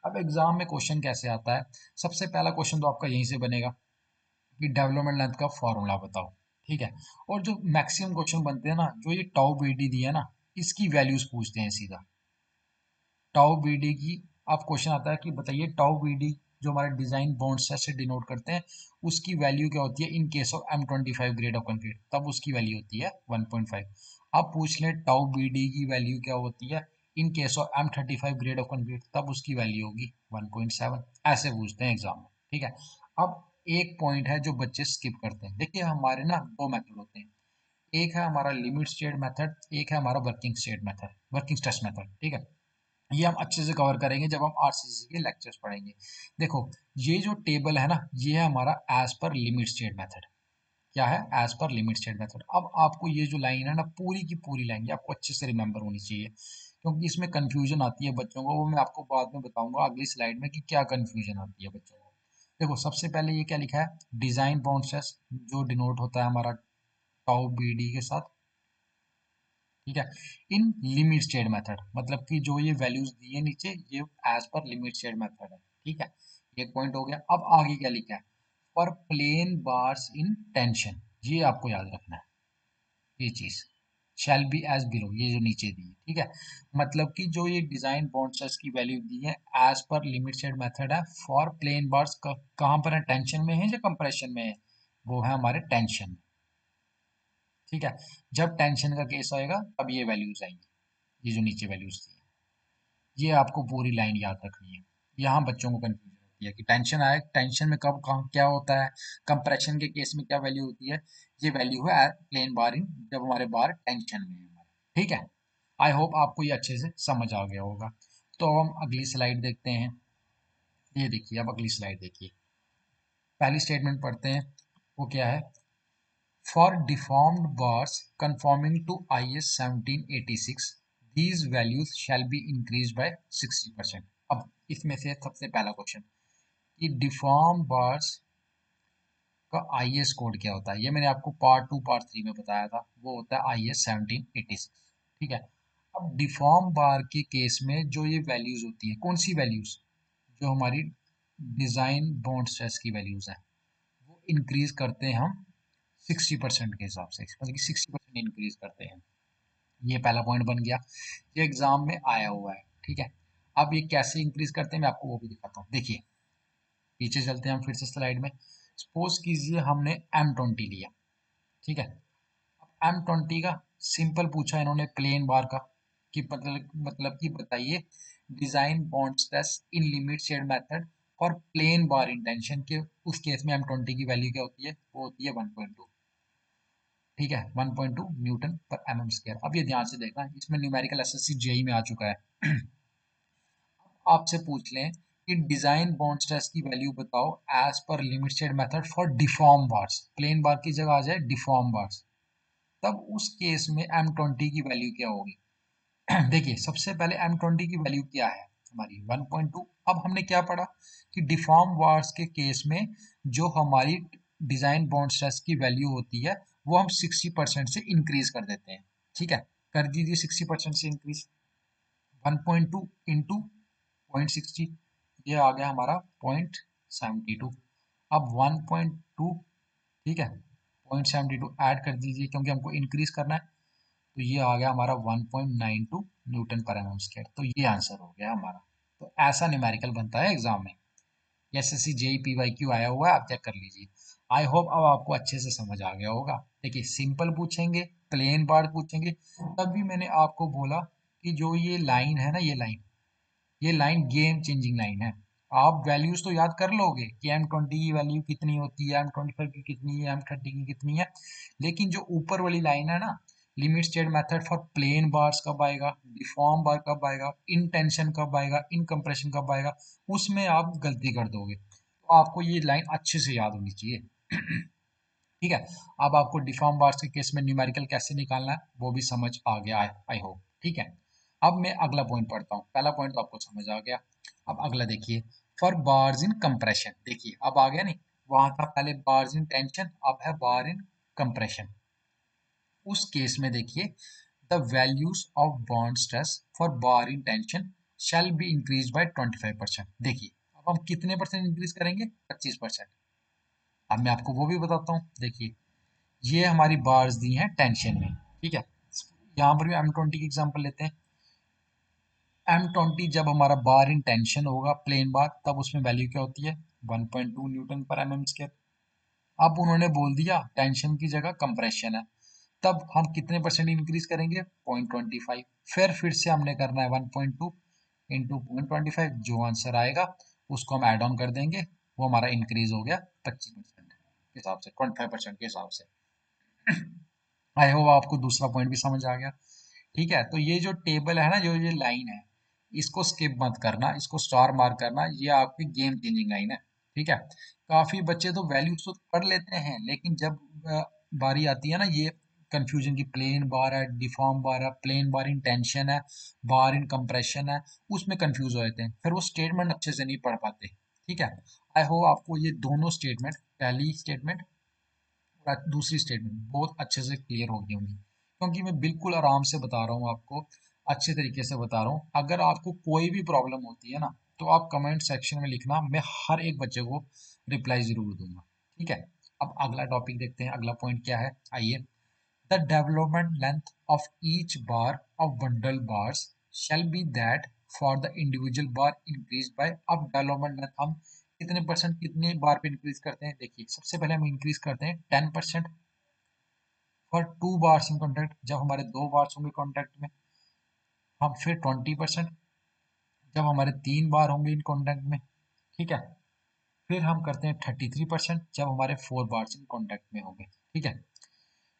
अब एग्जाम में क्वेश्चन कैसे आता है, सबसे पहला क्वेश्चन तो आपका यहीं से बनेगा कि डेवलपमेंट लेंथ का फॉर्मूला बताओ। ठीक है। और जो मैक्सिमम क्वेश्चन बनते हैं ना, जो ये टाउ बी डी दिया है ना, इसकी वैल्यूज पूछते हैं सीधा। टाउ बी डी की, अब क्वेश्चन आता है कि बताइए टाउ बी डी जो हमारे डिजाइन बॉन्ड से डिनोट करते हैं, उसकी वैल्यू क्या होती है in case of M25 grade of concrete, तब उसकी वैल्यू होती है 1.5। अब पूछ लें टाउ बी डी की वैल्यू क्या होती है in case of M35 grade of concrete, तब उसकी वैल्यू होगी 1.7। ऐसे पूछते हैं एग्जाम में। ठीक है। अब एक पॉइंट है जो बच्चे स्किप करते हैं। देखिए हमारे ना दो मेथड होते हैं, एक है हमारा लिमिट स्टेट मेथड, एक है हमारा working state method, working stress method. ठीक है। ये हम अच्छे से कवर करेंगे जब हम आरसीसी के लेक्चर्स पढ़ेंगे। देखो ये जो टेबल है ना, ये है हमारा as per limit state method. क्या है? As per limit state method. अब आपको ये जो लाइन है ना, पूरी की पूरी लाइन ये आपको अच्छे से रिमेंबर होनी चाहिए, क्योंकि इसमें कंफ्यूजन आती है बच्चों को, वो मैं आपको बाद में बताऊंगा अगली स्लाइड में कि क्या कंफ्यूजन आती है बच्चों को। देखो सबसे पहले ये क्या लिखा है, डिजाइन बाउंड स्ट्रेस, जो डिनोट होता है हमारा टाउ बी डी के साथ। ठीक है। इन लिमिट स्टेट मेथड, मतलब कि जो ये वैल्यूज दिए नीचे, ये as per limit state method है। ठीक है। एक पॉइंट हो गया। अब आगे क्या लिखा है, for plain bars in tension, ये आपको याद रखना है, ये चीज शैल बी एज बिलो, ये जो नीचे दी है। ठीक है। मतलब कि जो ये डिजाइन बॉन्ड की वैल्यू दी है as per limit state method है फॉर प्लेन बार्स, कहाँ पर है, टेंशन में है या कंप्रेशन में है? वो है हमारे टेंशन में। ठीक है। जब टेंशन का केस आएगा तब ये वैल्यूज आएंगी, ये जो नीचे वैल्यूज थी, ये आपको पूरी लाइन याद रखनी है। यहाँ बच्चों को कंफ्यूजन होती है कि टेंशन आए, टेंशन में कब कहाँ क्या होता है, कंप्रेशन के केस में क्या वैल्यू होती है। ये वैल्यू है प्लेन बार इन, जब हमारे बार टेंशन में है हमारे। ठीक है। आई होप आपको ये अच्छे से समझ आ गया होगा। तो अब हम अगली स्लाइड देखते हैं। ये देखिए, अब अगली स्लाइड देखिए, पहली स्टेटमेंट पढ़ते हैं। वो क्या है? For deformed bars conforming to IS 1786 these values shall be increased by 60%। अब इसमें से सबसे पहला क्वेश्चन कि डिफॉर्म बार्स का आईएस कोड क्या होता है, ये मैंने आपको पार्ट 2 पार्ट 3 में बताया था। वो होता है IS 1786। ठीक है। अब डिफॉर्म बार के केस में जो ये वैल्यूज होती है, कौन सी वैल्यूज? जो हमारी डिजाइन बॉन्ड स्ट्रेस की वैल्यूज है, वो इंक्रीज करते हैं हम 60% के हिसाब से, मतलब कि 60% इंक्रीज करते हैं। ये पहला पॉइंट बन गया, ये एग्जाम में आया हुआ है। ठीक है। अब ये कैसे इंक्रीज करते हैं मैं आपको वो भी दिखाता हूँ। देखिए, पीछे चलते हैं हम फिर से स्लाइड में। सपोज कीजिए हमने M20 लिया। ठीक है। अब M20 का सिंपल पूछा इन्होंने प्लेन बार का, कि मतलब कि बताइए design bond stress in limit state method और प्लेन बार इंटेंशन के, उस केस में M20 की वैल्यू क्या होती है? वो होती है 1.2। ठीक है, 1.2 न्यूटन पर एमएम स्क्वायर। अब ये ध्यान से देखना, इसमें न्यूमेरिकल एसएससी जेई में आ चुका है। आपसे पूछ लें कि डिजाइन बॉन्ड स्ट्रेस की वैल्यू बताओ as per limited method for deform bars, plain bar की जगह आ जाए डिफॉर्म बार्स, तब उस केस में M20 की वैल्यू क्या होगी? देखिए, सबसे पहले M20 की वैल्यू क्या है हमारी? 1.2। अब हमने क्या पढ़ा कि डिफॉर्म बार्स के केस में जो हमारी डिजाइन बॉन्ड स्ट्रेस की वैल्यू होती है, वो हम 60% से इंक्रीज कर देते हैं। ठीक है, कर दीजिए 60% से इंक्रीज। 1.2 इंटू 0.60, ये आ गया हमारा 0.72। अब 1.2, ठीक है, 0.72 ऐड कर दीजिए क्योंकि हमको इंक्रीज करना है, तो ये आ गया हमारा 1.92 न्यूटन पर एमएम स्क्वायर। तो ये आंसर हो गया हमारा। तो ऐसा न्यूमेरिकल बनता है एग्जाम में। एसएससी जेई पीवाईक्यू आया हुआ है, आप चेक कर लीजिए। आई होप अब आपको अच्छे से समझ आ गया होगा। देखिए, सिंपल पूछेंगे, प्लेन बार पूछेंगे, तब भी मैंने आपको बोला कि जो ये लाइन है ना, ये लाइन गेम चेंजिंग लाइन है। आप वैल्यूज तो याद कर लोगे कि M20 की वैल्यू कितनी होती है, M25 की कितनी है, M30 की कितनी है, लेकिन जो ऊपर वाली लाइन है ना, limit state method for plain bars कब आएगा, डिफॉर्म बार कब आएगा, इन टेंशन कब आएगा, इन कंप्रेशन कब आएगा, उसमें आप गलती कर दोगे। तो आपको ये लाइन अच्छे से याद होनी चाहिए। ठीक है। अब आपको डिफॉर्म बार्स के केस में न्यूमेरिकल कैसे निकालना है वो भी समझ आ गया, आई होप। ठीक है। अब मैं अगला पॉइंट पढ़ता हूँ। पहला पॉइंट तो आपको समझ आ गया। अब अगला देखिए, फॉर बार्स इन कंप्रेशन। देखिए, अब आ गया नहीं, वहां था पहले बार्स इन टेंशन, अब है बार इन कंप्रेशन। उस केस में देखिए, the values of bond stress for bar in tension shall be increase by 25%। देखिए, अब हम कितने परसेंट इंक्रीज करेंगे? 25%। अब मैं आपको वो भी बताता हूँ। देखिए, ये हमारी बार्स दी हैं टेंशन में। ठीक है। यहाँ पर भी M20 की एग्जांपल लेते हैं। M20 जब हमारा बार इन टेंशन होगा, प्लेन बार, तब उसमें वैल्यू क्या होती है? 1.2 न्यूटन पर एमएम स्क्वायर। अब उन्होंने बोल दिया टेंशन की जगह कंप्रेशन है, तब हम कितने परसेंट इंक्रीज करेंगे? 0.25। फिर से हमने करना है 1.2 इंटू 0.25, जो आंसर आएगा उसको हम ऐड ऑन कर देंगे, वो हमारा इंक्रीज हो गया 25% के हिसाब से, 25% के हिसाब से। आई होप आपको दूसरा पॉइंट भी समझ आ गया। ठीक है। तो ये जो टेबल है ना, जो ये लाइन है, इसको स्किप मत करना, इसको स्टार मार्क करना, ये आपकी गेम चेंजिंग लाइन है। ठीक है। काफी बच्चे तो वैल्यूज तो पढ़ लेते हैं, लेकिन जब बारी आती है ना ये कंफ्यूजन की, प्लेन बार है, डिफॉर्म बार है, प्लेन बार इन टेंशन है, बार इन कंप्रेशन है, उसमें कंफ्यूज हो जाते हैं, फिर वो स्टेटमेंट अच्छे से नहीं पढ़ पाते। ठीक है। आई होप आपको ये दोनों स्टेटमेंट, पहली स्टेटमेंट और दूसरी स्टेटमेंट, बहुत अच्छे से क्लियर हो गई होंगी, क्योंकि मैं बिल्कुल आराम से बता रहा हूँ आपको, अच्छे तरीके से बता रहा हूँ। अगर आपको कोई भी प्रॉब्लम होती है ना, तो आप कमेंट सेक्शन में लिखना, मैं हर एक बच्चे को रिप्लाई जरूर दूंगा। ठीक है। अब अगला टॉपिक देखते हैं, अगला पॉइंट क्या है, आइए। The development length of each bar of bundle bars shall be that for the individual bar increased by। अब डेवलपमेंट लेंथ हम कितने परसेंट, कितने बार पे इंक्रीज करते हैं? देखिए, सबसे पहले हम इंक्रीज करते हैं 10% फॉर 2 बार्स इन कॉन्टैक्ट, जब हमारे 2 बार्स होंगे कॉन्टैक्ट में। हम फिर 20% जब हमारे 3 बार होंगे इन कॉन्टैक्ट में। ठीक है। फिर हम करते हैं 33% जब हमारे 4 बार्स इन कॉन्टैक्ट में होंगे। ठीक है।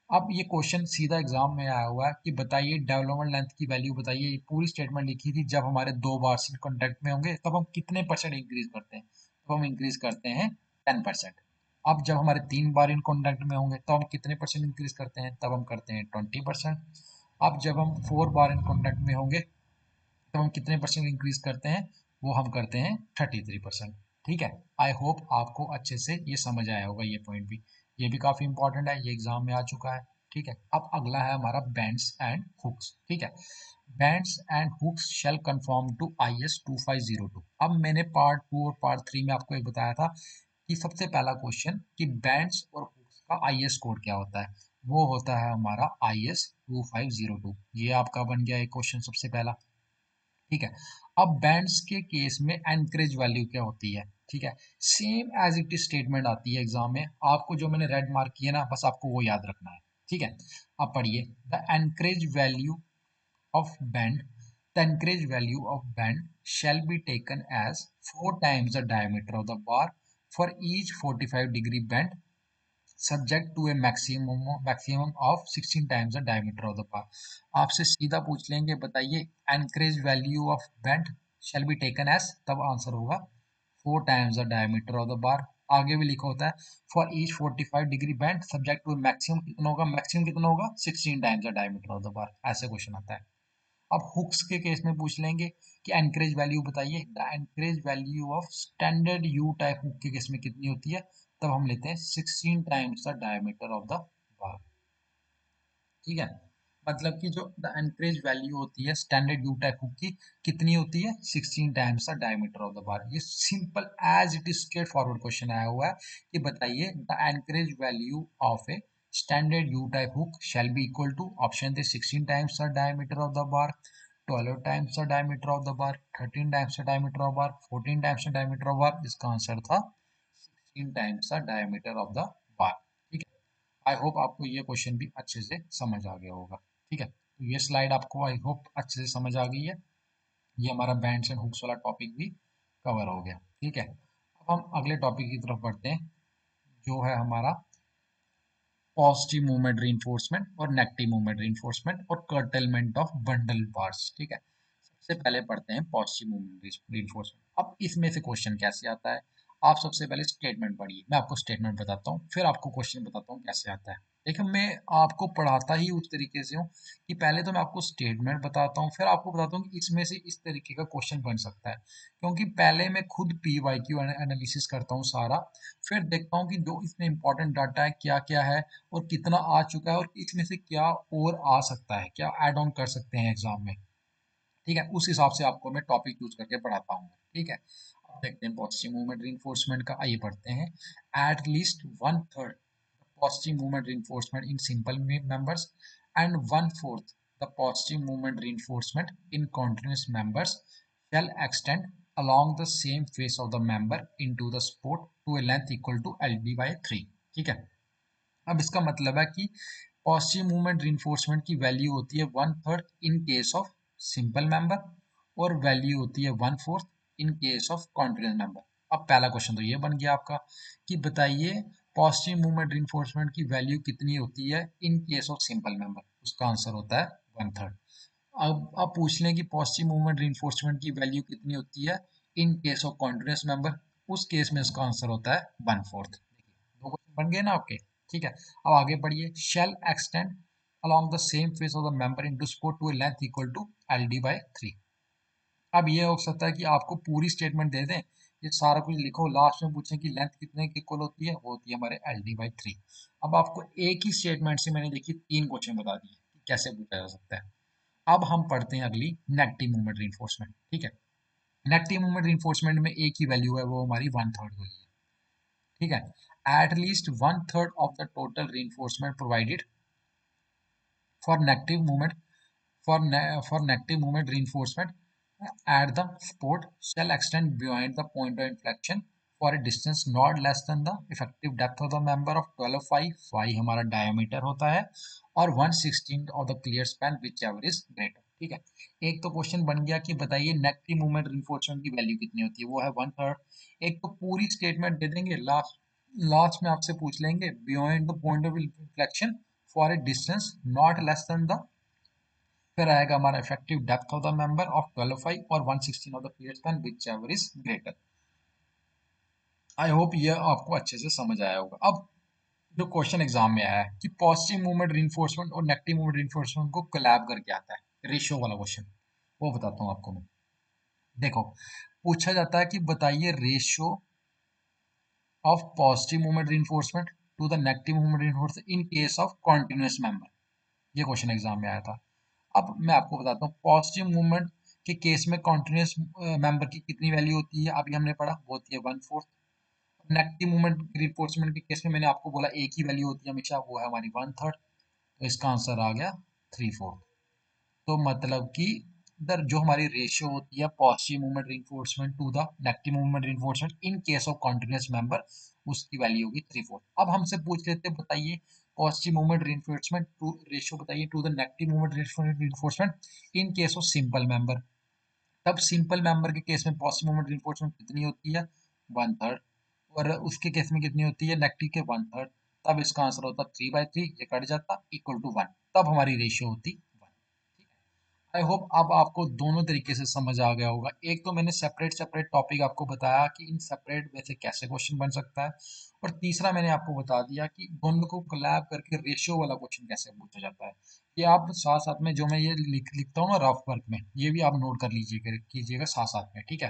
अब ये क्वेश्चन सीधा एग्जाम में आया हुआ है कि बताइए डेवलपमेंट लेंथ की वैल्यू बताइए। ये पूरी स्टेटमेंट लिखी थी, जब हमारे दो बार से कॉन्टेक्ट में होंगे तब हम कितने परसेंट इंक्रीज करते हैं, तो हम इंक्रीज करते हैं 10%। अब जब हमारे तीन बार इन कॉन्टेक्ट में होंगे तो हम कितने परसेंट इंक्रीज करते हैं, तब हम करते हैं 20%। अब जब हम फोर बार इन कॉन्टेक्ट में होंगे तब हम कितने परसेंट इंक्रीज करते हैं, वो हम करते हैं 33%। ठीक है, आई होप आपको अच्छे से ये समझ आया होगा ये पॉइंट भी। ये भी काफी इंपॉर्टेंट है, ये एग्जाम में आ चुका है। ठीक है, अब अगला है हमारा बैंड्स एंड हुक्स। ठीक है, bends and hooks shall conform to IS 2502। अब मैंने पार्ट 2 और पार्ट 3 में आपको एक बताया था कि सबसे पहला क्वेश्चन कि बैंड्स और हुक्स का IS कोड क्या होता है, वो होता है हमारा IS 2502। ये आपका बन गया एक क्वेश्चन सबसे पहला। ठीक है, अब बैंड्स के केस में एनकरेज वैल्यू क्या होती है। ठीक है, same as it is statement आती है एग्जाम में, आपको जो मैंने रेड मार्क किया ना, बस आपको वो याद रखना है। ठीक है, अब पढ़िए, the anchorage value of bend, the anchorage value of bend shall be taken as 4 times the diameter of the bar for each 45-degree bend, subject to a maximum of 16 times the diameter of the bar। आपसे सीधा पूछ लेंगे बताइए anchorage value of bend shall be taken as, तब answer होगा 4 times the diameter of the bar। आगे भी लिखा होता है for each 45 degree bend subject to maximum कितना होगा, मैक्सिमम कितना होगा 16 times the diameter of the bar. ऐसे क्वेश्चन आता है। अब हुक्स के केस में पूछ लेंगे कि एनकरेज वैल्यू बताइए, the anchorage value of standard U type hook के केस में कितनी होती है, तब हम लेते हैं 16 times the diameter of the बार। ठीक है, मतलब कि जो द एनकरेज वैल्यू होती है स्टैंडर्ड यू टाइप हुक की, कितनी होती है 16 times the diameter of the bar. ये simple as it is straightforward question आया हुआ है कि बताइए the anchorage value of a standard U type hook shall be equal to, option थे 16 times the diameter of the bar, 12 times the diameter of the bar, 13 times the diameter of bar, 14 times the diameter of bar. इसका answer था 16 times the diameter of the बार। ठीक है, I hope आपको ये question भी अच्छे से समझ आ गया होगा। ठीक है, तो ये स्लाइड आपको आई होप अच्छे से समझ आ गई है। ये हमारा बैंड्स एंड हुक्स वाला टॉपिक भी कवर हो गया। ठीक है, अब हम अगले टॉपिक की तरफ बढ़ते हैं, जो है हमारा पॉजिटिव मूवमेंट रीइंफोर्समेंट और नेगेटिव मूवमेंट रीइंफोर्समेंट और कर्टेलमेंट ऑफ बंडल बार्स। ठीक है, सबसे पहले पढ़ते हैं पॉजिटिव मूवमेंट रीइंफोर्समेंट। अब इसमें से क्वेश्चन कैसे आता है, आप सबसे पहले स्टेटमेंट पढ़िए, मैं आपको स्टेटमेंट बताता हूँ, फिर आपको क्वेश्चन बताता हूँ कैसे आता है। देखिए, मैं आपको पढ़ाता ही उस तरीके से हूँ कि पहले तो मैं आपको स्टेटमेंट बताता हूँ, फिर आपको बताता हूँ कि इसमें से इस तरीके का क्वेश्चन बन सकता है। क्योंकि पहले मैं खुद PYQ एनालिसिस करता हूँ सारा, फिर देखता हूँ कि जो इसमें इंपॉर्टेंट डाटा है क्या क्या है और कितना आ चुका है और इसमें से क्या और आ सकता है, क्या ऐड ऑन कर सकते हैं एग्जाम में। ठीक है, उस हिसाब से आपको मैं टॉपिक चूज करके पढ़ाता हूँ। ठीक है, अब देखते हैं पॉजिटिव मूवमेंट रीइंफोर्समेंट का, आइए पढ़ते हैं। At least one third positive movement reinforcement in simple members and one fourth the positive movement reinforcement in continuous members shall extend along the same face of the member into the support to a length equal to LD/3। ठीक है, अब इसका मतलब है कि positive movement reinforcement की value होती है one third in case of simple member और वैल्यू होती है one fourth in case of continuous member. अब पहला क्वेश्चन तो ये बन गया आपका कि बताइए पॉजिटिव मूवमेंट रिइंफोर्समेंट की वैल्यू कितनी होती है in case of simple member, उसका आंसर होता है वन थर्ड। अब आप पूछ लें कि पॉजिटिव मूवमेंट रिइंफोर्समेंट की वैल्यू कितनी होती है in case of continuous member, उस केस में उसका आंसर होता है वन फोर्थ। दो क्वेश्चन बन गए ना आपके। ठीक है, अब आगे बढ़िए, shall extend along the same face of the member into support to a length equal to LD/3। अब ये हो सकता है कि आपको पूरी स्टेटमेंट दे दें, ये सारा कुछ लिखो, लास्ट में पूछें कि लेंथ कितने की इक्वल होती है, वो होती है हमारे LD/3। अब आपको एक ही स्टेटमेंट से मैंने देखिए तीन क्वेश्चन बता दिए कि कैसे पूछा जा सकता है। अब हम पढ़ते हैं अगली नेगेटिव मूवमेंट रीइंफोर्समेंट। ठीक है, नेगेटिव मूवमेंट रीइंफोर्समेंट में एक ही वैल्यू है, वो हमारी वन थर्ड हुई है। ठीक है, at least one third of the total reinforcement provided for negative movement for negative movement reinforcement at the support shall extend beyond the point of inflection for a distance not less than the effective depth of the member of 12 phi, phi हमारा diameter होता है, और 1/16 of the clear span whichever is greater। ठीक है, एक तो question बन गया कि बताइए नेगेटिव मूवमेंट रिइंफोर्समेंट की वैल्यू कितनी होती है, वो है वन थर्ड। एक तो पूरी स्टेटमेंट दे देंगे, लास्ट लास्ट में आपसे पूछ लेंगे beyond the point of inflection for a distance not less then the, फिर आएगा हमारा effective depth of the member of 12/5 और 1/16 of the period span which ever is greater. I hope ये आपको अच्छे से समझ आया होगा। अब जो क्वेश्चन एग्जाम में आया है कि पॉजिटिव मूवमेंट रिइंफोर्समेंट और नेगेटिव मूवमेंट रिइंफोर्समेंट को कोलैब करके आता है, रेशियो वाला क्वेश्चन, वो बताता हूँ आपको मैं। देखो, पूछा जाता है कि बताइए ratio of positive movement reinforcement to the negative movement reinforcement in case of continuous member. ये क्वेश्चन एग्जाम में आया था। अब मैं आपको बताता हूँ पॉजिटिव मूवमेंट के केस में कॉन्टिन्यूअस मेंबर की कितनी वैल्यू होती है, अभी हमने पढ़ा, वो होती है 1/4। नेगेटिव मूवमेंट रिइंफोर्समेंट के केस में मैंने आपको बोला एक ही वैल्यू होती है हमेशा, वो है हमारी 1/3। तो इसका आंसर आ गया 3/4। तो मतलब कि इधर जो हमारी रेशियो होती है positive movement reinforcement to the negative movement reinforcement in case of continuous member, उसकी वैल्यू होगी 3/4। अब हमसे पूछ लेते हैं बताइए positive movement reinforcement to ratio बताइए to the negative movement reinforcement in case of simple member. तब सिंपल मेंबर के केस में पॉजिटिव मूवमेंट रिइंफोर्समेंट कितनी होती है, 1/3। और उसके केस में कितनी होती है, नेगेटिव के 1/3। तब इसका आंसर होता 3/3, ये कट जाता इक्वल टू 1, तब हमारी रेशियो होती 1। आई होप अब आपको दोनों तरीके से समझ आ गया होगा। एक तो मैंने सेपरेट सेपरेट टॉपिक आपको बताया कि इन सेपरेट में से कैसे क्वेश्चन बन सकता है, और तीसरा मैंने आपको बता दिया कि दोनों को कोलैब करके रेशियो वाला क्वेश्चन कैसे पूछा जाता है। ये आप साथ साथ में जो मैं ये लिखता हूँ ना रफ वर्क में, ये भी आप नोट कर लीजिएगा कीजिएगा साथ साथ में, ठीक है।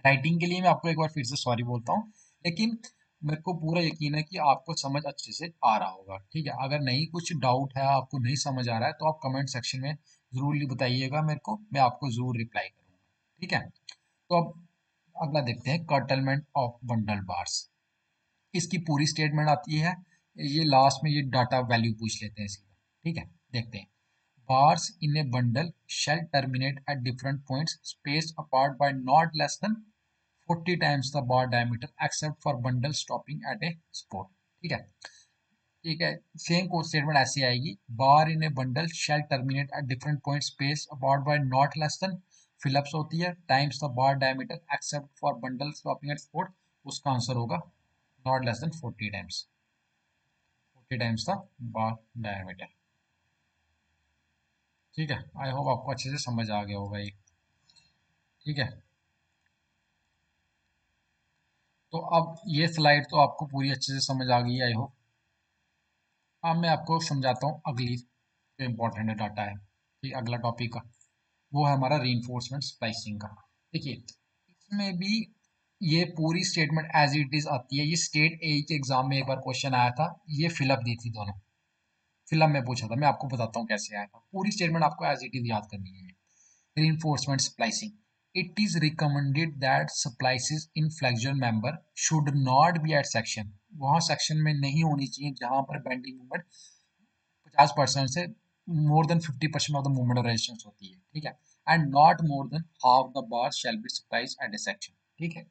राइटिंग के लिए मैं आपको एक बार फिर से सॉरी बोलता हूँ, लेकिन मेरे को पूरा यकीन है कि आपको समझ अच्छे से आ रहा होगा, ठीक है। अगर नहीं कुछ डाउट है, आपको नहीं समझ आ रहा है, तो आप कमेंट सेक्शन में जरूर बताइएगा मेरे को, मैं आपको जरूर रिप्लाई करूंगा, ठीक है। तो अब अगला देखते हैं कर्टलमेंट ऑफ बंडल बार्स। इसकी पूरी स्टेटमेंट आती है, ये लास्ट में ये डाटा वैल्यू पूछ लेते हैं सीधा, ठीक है। देखते हैं, bars in a bundle shall terminate at different points spaced apart by not less than 40 times the bar diameter except for bundle stopping at a spot, ठीक है। ठीक है, सेम को स्टेटमेंट ऐसी आएगी, bar in a bundle shall terminate at different point space about by not less than, fill ups होती है, times the bar diameter except for bundle stopping at spot. उसका आंसर होगा not less than 40 times, 40 times the bar diameter, ठीक है। I hope आपको अच्छे से समझ आ गया होगा ये, ठीक है। तो अब ये स्लाइड तो आपको पूरी अच्छे से समझ आ गई आई होप। अब मैं आपको समझाता हूँ अगली जो इम्पोर्टेंट डाटा है, ठीक, अगला टॉपिक का, वो है हमारा रीइंफोर्समेंट स्प्लाइसिंग का। देखिए, इसमें भी ये पूरी स्टेटमेंट एज इट इज आती है। ये स्टेट ए के एग्जाम में एक बार क्वेश्चन आया था, ये फिलअप दी थी दोनों, फिलअप में पूछा था, मैं आपको बताता हूँ कैसे आया था। पूरी स्टेटमेंट आपको एज इट इज याद करनी है। reinforcement splicing. It is recommended that splices in flexure member should not be at section. वहाँ सेक्शन में नहीं होनी चाहिए जहाँ पर बेंडिंग मूवमेंट 50% से more than 50% of the moment और रेजिस्टेंस होती है, ठीक है। And not more than half the bar shall be splice at a section, ठीक है।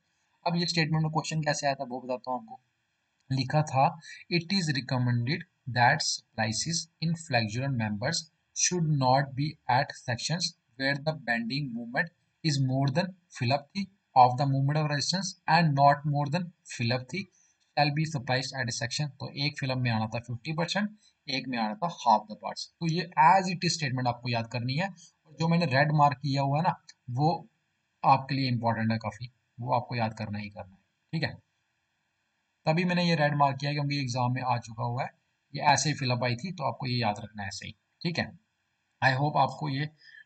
अब ये स्टेटमेंट में क्वेश्चन कैसे आया था वो बताता हूँ आपको। लिखा था, it is recommended that splices in flexural members should not be at sections where the bending moment is more than Philip of the moment of resistance and not more than Philip shall be spliced at a section। तो एक film में आना था 50%, एक में आना था half the parts. तो ये एज इट इज स्टेटमेंट आपको याद करनी है, और जो मैंने रेड मार्क किया हुआ है ना, वो आपके लिए इंपॉर्टेंट है काफी, वो आपको याद करना ही करना है, ठीक है। तभी मैंने ये रेड मार्क किया क्योंकि एग्जाम में आ चुका हुआ है, ये ऐसे ही फिलअप आई थी, तो आपको ये याद रखना है ऐसे ही, ठीक है। आई होप आपको ये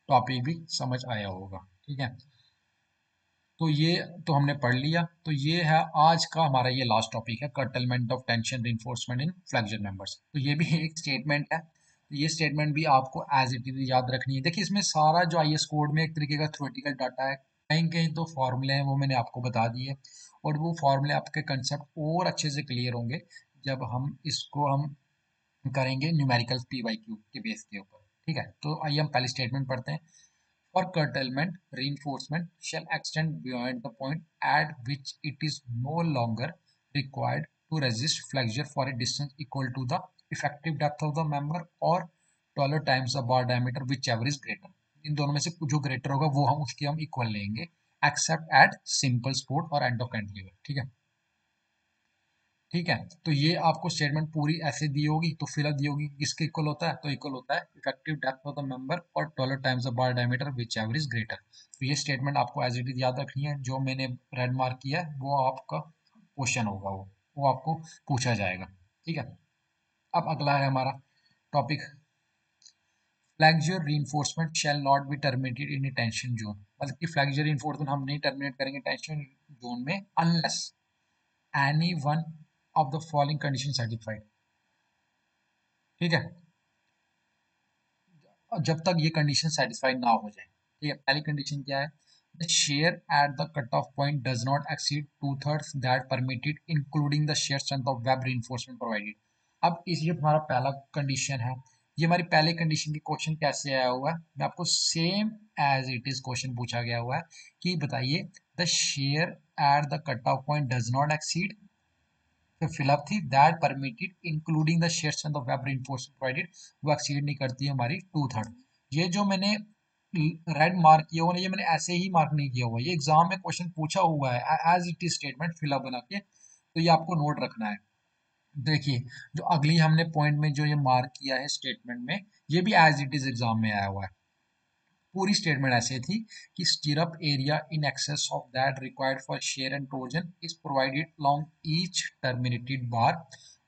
टॉपिक भी समझ आया होगा, ठीक है। तो ये तो हमने पढ़ लिया, तो ये है आज का हमारा ये लास्ट टॉपिक है, curtailment of tension reinforcement in flexure members. तो ये भी एक स्टेटमेंट है, तो ये स्टेटमेंट भी आपको एज इट इज याद रखनी है। देखिए, इसमें सारा जो आईएएस कोड में एक तरीके का थ्योरेटिकल डाटा है, कहीं कहीं तो फॉर्मूले हैं वो मैंने आपको बता दिए, और वो फॉर्मूले आपके कंसेप्ट और अच्छे से क्लियर होंगे जब हम इसको हम करेंगे न्यूमेरिकल पीवाईक्यू के बेस के ऊपर, ठीक है। तो आइए हम पहले स्टेटमेंट पढ़ते हैं। For curtailment, reinforcement shall extend beyond the point at which it is no longer required to resist flexure for a distance equal to the effective depth of the member or 12 times the bar diameter whichever is greater। इन दोनों में से जो greater होगा वो हम उसकी हम equal लेंगे, एक्सेप्ट एट सिंपल सपोर्ट और एंड ऑफ कैंटिलीवर, ठीक है। ठीक है। तो ये आपको स्टेटमेंट पूरी ऐसे दी होगी, तो फिलअप दी होगी, किसके इक्वल होता है, तो इक्वल होता है effective depth of the member और 12 times the bar diameter which ever is greater. तो ये स्टेटमेंट आपको एज इट इज याद रखनी है, जो मैंने रेड मार्क किया है वो आपका क्वेश्चन होगा, वो आपको पूछा जाएगा। ठीक है। अब अगला है हमारा topic, flexural reinforcement shell not be terminated in tension zone. मतलब कि फ्लेक्सुरल रीइंफोर्समेंट हम नहीं टर्मिनेट करेंगे टेंशन जोन में unless any one of the following condition satisfied. ठीक है। और जब तक ये कंडीशन सेटिस्फाइड ना हो जाए। ठीक है। पहली कंडीशन क्या है, the shear at the cut off point does not exceed two thirds that permitted including the shear strength of web reinforcement provided. अब इस ये हमारा पहला कंडीशन है, ये हमारी पहले कंडीशन की क्वेश्चन कैसे आया हुआ है, मैं आपको same as it is question पूछा गया हुआ है कि बताइए the shear at the cut off point does not exceed, तो फिलअप थी that permitted including the shear strength of web reinforcement provided, वो एक्सीड नहीं करती है हमारी टू थर्ड। ये जो मैंने रेड मार्क किया हुआ है, ये मैंने ऐसे ही मार्क नहीं किया हुआ, ये एग्जाम में क्वेश्चन पूछा हुआ है as it is statement fill up बना के, तो ये आपको नोट रखना है। देखिए, जो अगली हमने पॉइंट में जो ये मार्क किया है स्टेटमेंट में, ये भी एज इट इज एग्जाम में आया हुआ है। पूरी स्टेटमेंट ऐसे थी कि stirrup area in excess of that required for shear and torsion is provided along each terminated bar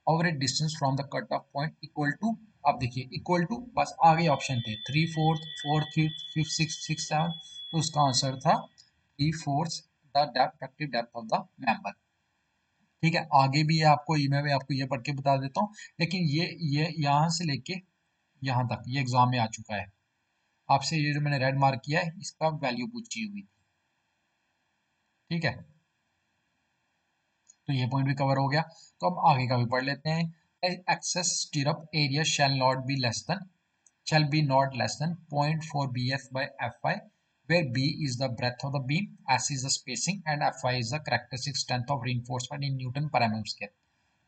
over a distance from the cut off point equal to, अब देखिए इक्वल टू, बस आगे ऑप्शन थे 3/4 4 5 5 6 6 7, तो उसका आंसर था 3/4 the effective depth of the member. ठीक है। आगे भी है आपको, मैं भी आपको ये पढ़ के बता देता हूँ, लेकिन ये यहाँ से लेके यहाँ तक ये एग्जाम में आ चुका है। आपसे ये जो मैंने रेड मार्क किया है इसका वैल्यू पूछी हुई थी। ठीक है। तो ये पॉइंट भी कवर हो गया। तो अब आगे का भी पढ़ लेते हैं। Excess stirrup area shall not be less than, shall be not less than 0.4 bf by fi, where b is the breadth of the beam, s is the spacing, and fi is the characteristic strength of reinforcement in newton per mm square.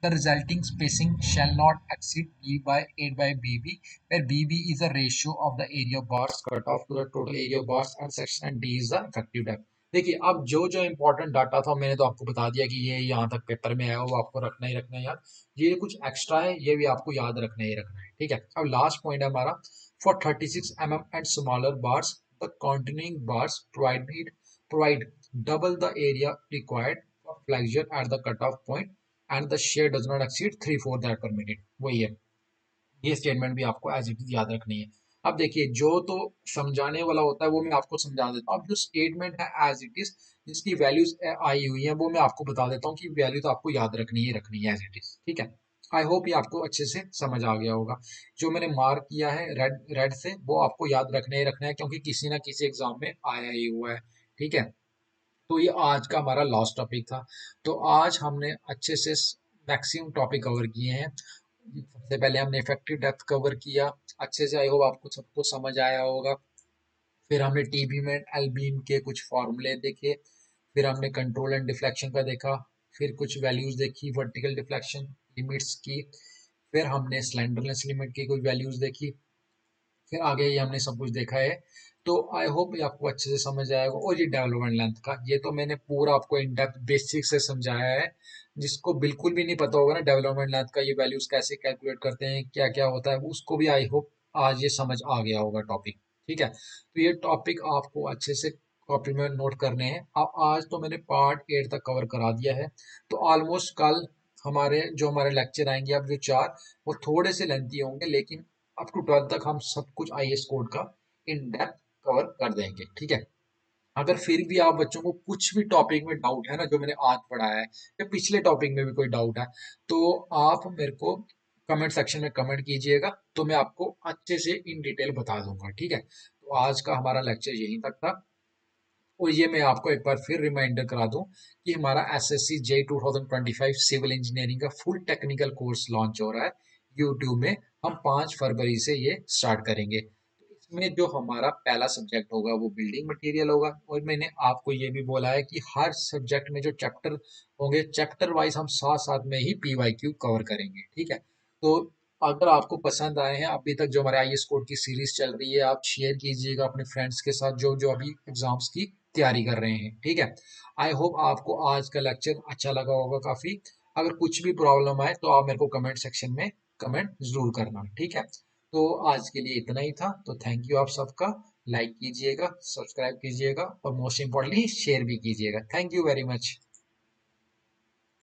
The resulting spacing shall not exceed b by 8 by bb, where bb is the ratio of the area of bars cut off to the total area of bars and section, and d is the effective depth. देखिए, अब जो जो important data था मैंने तो आपको बता दिया कि ये यहाँ तक पेपर में आया, वो आपको रखना ही रखना है याद। ये कुछ एक्स्ट्रा है, ये भी आपको याद रखना ही रखना है। ठीक है। अब लास्ट पॉइंट है हमारा, for 36 mm and smaller bars the continuing bars provide double the area required for flexor eight the cut off point and the share does not exceed 3/4 that permitted. वही है, ये स्टेटमेंट भी आपको as it is याद रखनी है। अब देखिए, जो तो समझाने वाला होता है वो मैं आपको समझा देता हूँ। अब जो स्टेटमेंट है एज इट इज, जिसकी वैल्यूज आई हुई है, वो मैं आपको बता देता हूँ कि वैल्यू तो आपको याद रखनी है एज इट इज। ठीक है। आई होप ये आपको अच्छे से समझ आ गया होगा। जो मैंने मार्क किया है रेड रेड से, वो आपको याद रखना ही रखना है, क्योंकि किसी ना किसी एग्जाम में आया ही हुआ है। ठीक है। तो ये आज का हमारा लास्ट टॉपिक था। तो आज हमने अच्छे से मैक्सिमम टॉपिक कवर किए हैं। सबसे पहले हमने इफेक्टिव डेप्थ कवर किया अच्छे से, आई होप आपको सबको समझ आया होगा। फिर हमने T beam and L beam के कुछ फॉर्मूले देखे। फिर हमने कंट्रोल एंड डिफ्लेक्शन का देखा। फिर कुछ वैल्यूज देखी वर्टिकल डिफ्लेक्शन लिमिट्स की। फिर हमने स्लेंडरनेस लिमिट की कुछ वैल्यूज देखी। फिर आगे ये हमने सब कुछ देखा है। तो आई होप ये आपको अच्छे से समझ आएगा। और ये डेवलपमेंट लेंथ का, ये तो मैंने पूरा आपको इन डेप्थ बेसिक से समझाया है। जिसको बिल्कुल भी नहीं पता होगा ना डेवलपमेंट लेंथ का, ये वैल्यूज कैसे कैलकुलेट करते हैं, क्या क्या होता है, उसको भी आई होप आज ये समझ आ गया होगा टॉपिक। ठीक है। तो ये टॉपिक आपको अच्छे से कॉपी में नोट करने हैं। अब आज तो मैंने पार्ट 8 तक कवर करा दिया है। तो ऑलमोस्ट कल हमारे लेक्चर आएंगे, अब जो 4, वो थोड़े से लेंथी होंगे, लेकिन अप टू 12 तक हम सब कुछ आईएएस कोड का इन डेप्थ कवर कर देंगे। ठीक है। अगर फिर भी आप बच्चों को कुछ भी टॉपिक में डाउट है ना, जो मैंने आज पढ़ाया है या पिछले टॉपिक में भी कोई डाउट है, तो आप मेरे को कमेंट सेक्शन में कमेंट कीजिएगा, तो मैं आपको अच्छे से इन डिटेल बता दूंगा। ठीक है। तो आज का हमारा लेक्चर यहीं तक था। और ये मैं आपको एक बार फिर रिमाइंडर करा दूं कि हमारा एसएससी जे 2025 सिविल इंजीनियरिंग का फुल टेक्निकल कोर्स लॉन्च हो रहा है यूट्यूब में। हम 5 फरवरी से ये स्टार्ट करेंगे। तो इसमें जो हमारा पहला सब्जेक्ट होगा वो बिल्डिंग मटेरियल होगा। और मैंने आपको ये भी बोला है कि हर सब्जेक्ट में जो चैप्टर होंगे, चैप्टर वाइज हम साथ साथ में ही पीवाईक्यू कवर करेंगे। ठीक है। तो अगर आपको पसंद आए हैं, अभी तक जो हमारे आईएएस कोड की सीरीज चल रही है, आप शेयर कीजिएगा अपने फ्रेंड्स के साथ जो जो अभी एग्जाम्स की तैयारी कर रहे हैं। ठीक है। आई होप आपको आज का लेक्चर अच्छा लगा होगा काफी। अगर कुछ भी प्रॉब्लम आए तो आप मेरे को कमेंट सेक्शन में कमेंट जरूर करना, ठीक है। तो आज के लिए इतना ही था, तो थैंक यू आप सबका। लाइक कीजिएगा, सब्सक्राइब कीजिएगा और मोस्ट इम्पोर्टेंटली शेयर भी कीजिएगा। Thank you very much.